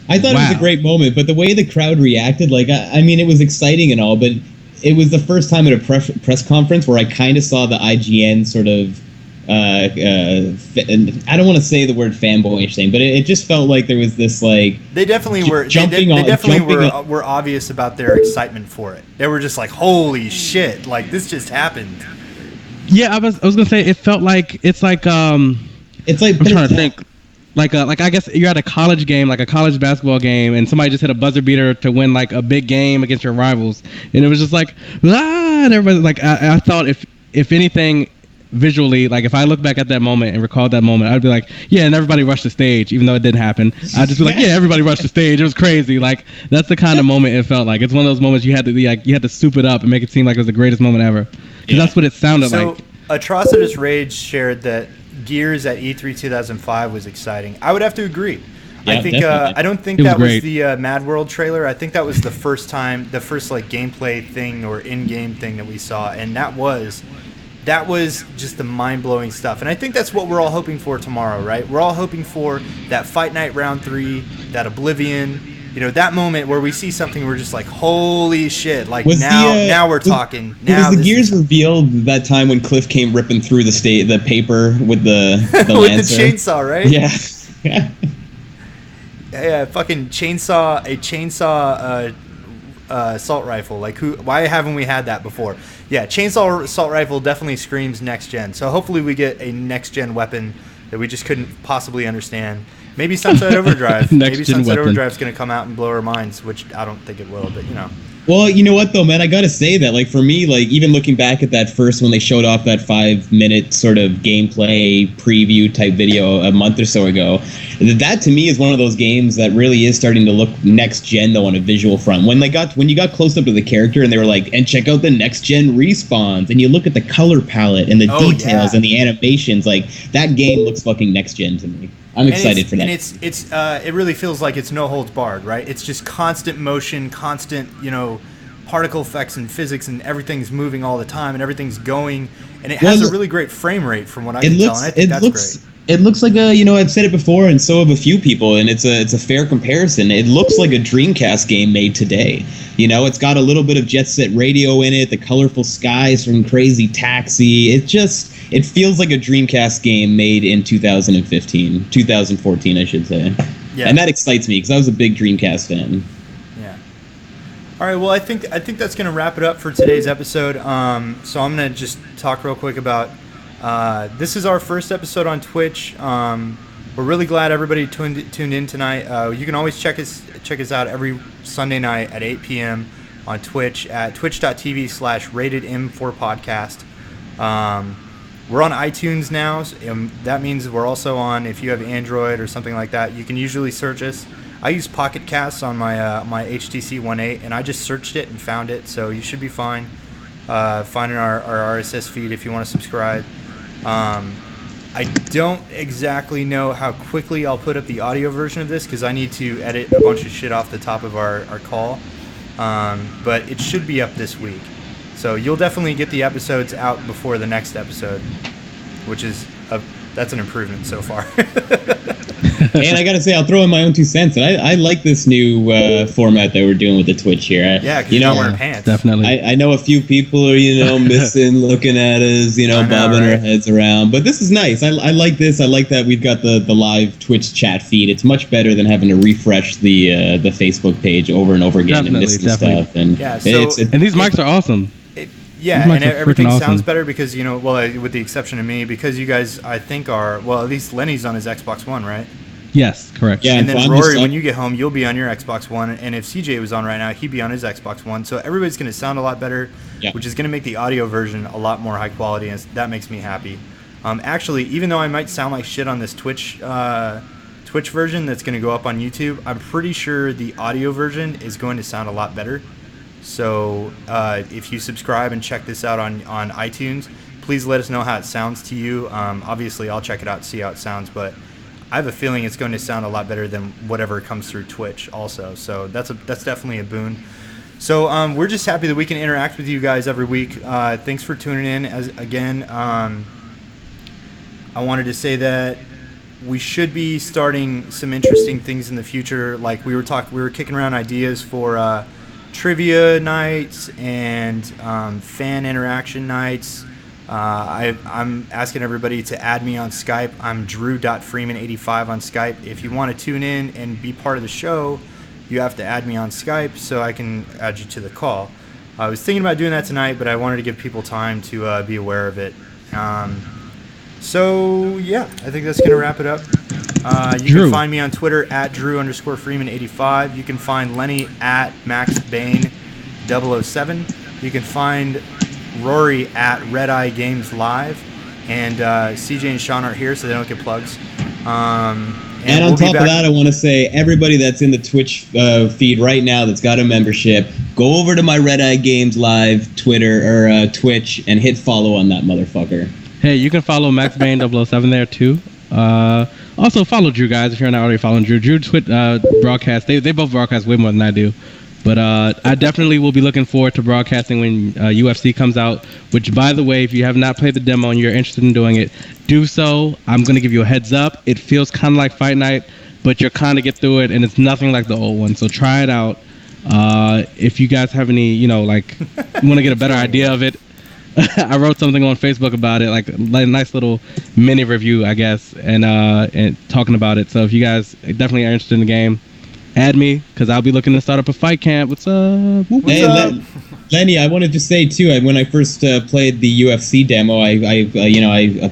I thought it was a great moment, but the way the crowd reacted, I mean, it was exciting and all, but it was the first time at a press conference where I kind of saw the IGN sort of, I don't want to say the word fanboyish thing, but it just felt like there was this like they definitely were were obvious about their excitement for it. They were just like, holy shit, like this just happened. Yeah, I was gonna say it felt like it's like I'm trying to think. Like I guess you're at a college game, like a college basketball game, and somebody just hit a buzzer beater to win like a big game against your rivals, and it was just like and everybody like I thought if anything visually, like if I look back at that moment and recall that moment, I'd be like, yeah, and everybody rushed the stage, even though it didn't happen. I'd just be like, yeah, everybody rushed the stage. It was crazy. Like that's the kind of moment it felt like. It's one of those moments you had to be like, you had to soup it up and make it seem like it was the greatest moment ever, because that's what it sounded like. So Atrocitus Rage shared that Gears at E3 2005 was exciting. I would have to agree. Yeah, I think I don't think that was the Mad World trailer. I think that was the first like gameplay thing or in-game thing that we saw, and that was just the mind-blowing stuff. And I think that's what we're all hoping for tomorrow, right? We're all hoping for that Fight Night Round 3, that Oblivion, that moment where we see something we're just like, holy shit, like now we're talking. Now was the Gears revealed that time when Cliff came ripping through the paper with the with Lancer? The chainsaw, right? Yeah. Yeah, fucking chainsaw assault rifle. Like why haven't we had that before? Yeah, chainsaw assault rifle definitely screams next gen. So hopefully we get a next gen weapon that we just couldn't possibly understand. Maybe Sunset Overdrive. Maybe Sunset Overdrive's going to come out and blow our minds, which I don't think it will, but Well, you know what though, man? I gotta say that, like, for me, like, even looking back at that first when they showed off that 5-minute sort of gameplay preview type video a month or so ago, that to me is one of those games that really is starting to look next gen though on a visual front. When you got close up to the character and they were like, and check out the next gen respawns, and you look at the color palette and the details and the animations, like that game looks fucking next gen to me. I'm excited for that. And it really feels like it's no holds barred, right? It's just constant motion, constant, particle effects and physics, and everything's moving all the time, and everything's going, and it has a really great frame rate from what I can tell, and I think that's great. It looks like I've said it before, and so have a few people, and it's a fair comparison. It looks like a Dreamcast game made today. It's got a little bit of Jet Set Radio in it, the colorful skies from Crazy Taxi. It feels like a Dreamcast game made in 2014, I should say. Yeah. And that excites me because I was a big Dreamcast fan. Yeah. All right, well, I think that's going to wrap it up for today's episode. So I'm going to just talk real quick about this is our first episode on Twitch. We're really glad everybody tuned in tonight. You can always check us out every Sunday night at 8 p.m. on Twitch at twitch.tv/ratedm4podcast. We're on iTunes now. That means we're also on, if you have Android or something like that, you can usually search us. I use Pocket Casts on my my HTC One 8, and I just searched it and found it, so you should be fine finding our RSS feed if you want to subscribe. I don't exactly know how quickly I'll put up the audio version of this because I need to edit a bunch of shit off the top of our call, but it should be up this week. So you'll definitely get the episodes out before the next episode, which is that's an improvement so far. And I gotta say, I'll throw in my own 2 cents. I like this new format that we're doing with the Twitch here. Yeah, because you're not wearing pants. Definitely. I know a few people are, missing, looking at us, bobbing our heads around. But this is nice. I like this. I like that we've got the live Twitch chat feed. It's much better than having to refresh the Facebook page over and over again and missing stuff. And and these mics are awesome. And everything sounds better because, with the exception of me, because you guys, I think, at least Lenny's on his Xbox One, right? Yes, correct. Yeah, and then Rory, when you get home, you'll be on your Xbox One, and if CJ was on right now, he'd be on his Xbox One. So everybody's going to sound a lot better, which is going to make the audio version a lot more high quality, and that makes me happy. Actually, even though I might sound like shit on this Twitch version that's going to go up on YouTube, I'm pretty sure the audio version is going to sound a lot better. So if you subscribe and check this out on iTunes, please let us know how it sounds to you. Obviously, I'll check it out, see how it sounds, but I have a feeling it's going to sound a lot better than whatever comes through Twitch also. So that's definitely a boon. So we're just happy that we can interact with you guys every week. Thanks for tuning in. I wanted to say that we should be starting some interesting things in the future. Like we were kicking around ideas for trivia nights and fan interaction nights. I'm asking everybody to add me on Skype. I'm Drew.Freeman85 on Skype. If you want to tune in and be part of the show, you have to add me on Skype so I can add you to the call. I was thinking about doing that tonight, but I wanted to give people time to be aware of it. So, yeah, I think that's going to wrap it up. You can find me on Twitter at Drew_Freeman85. You can find Lenny at MaxBane007. You can find Rory at Red Eye Games Live, and CJ and Sean aren't here, so they don't get plugs. And on top of that, I want to say everybody that's in the Twitch feed right now that's got a membership, go over to my Red Eye Games Live Twitter or Twitch and hit follow on that motherfucker. Hey, you can follow MaxBane007 there too. Also follow Drew, guys, if you're not already following Drew. Drew broadcast. They both broadcast way more than I do. But I definitely will be looking forward to broadcasting when UFC comes out, which, by the way, if you have not played the demo and you're interested in doing it, do so. I'm going to give you a heads up. It feels kind of like Fight Night, but you'll kind of get through it, and it's nothing like the old one. So try it out. If you guys have any, want to get a better idea of it, I wrote something on Facebook about it, like a nice little mini review, I guess, and talking about it. So if you guys definitely are interested in the game, add me, because I'll be looking to start up a fight camp. What's up? What's up? Lenny, I wanted to say too, when I first played the UFC demo, I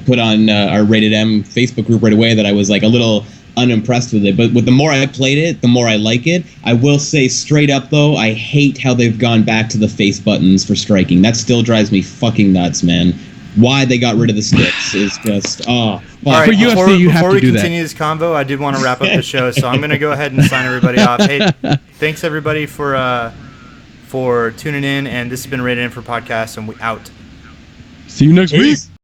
put on our Rated M Facebook group right away that I was like a little unimpressed with it. But the more I played it, the more I like it. I will say straight up though, I hate how they've gone back to the face buttons for striking. That still drives me fucking nuts, man. Why they got rid of the sticks is just All right, for UFC, before we continue this convo, I did want to wrap up the show, so I'm going to go ahead and sign everybody off. Hey, thanks everybody for tuning in, and this has been Rated M for Podcast, and we out. See you next week.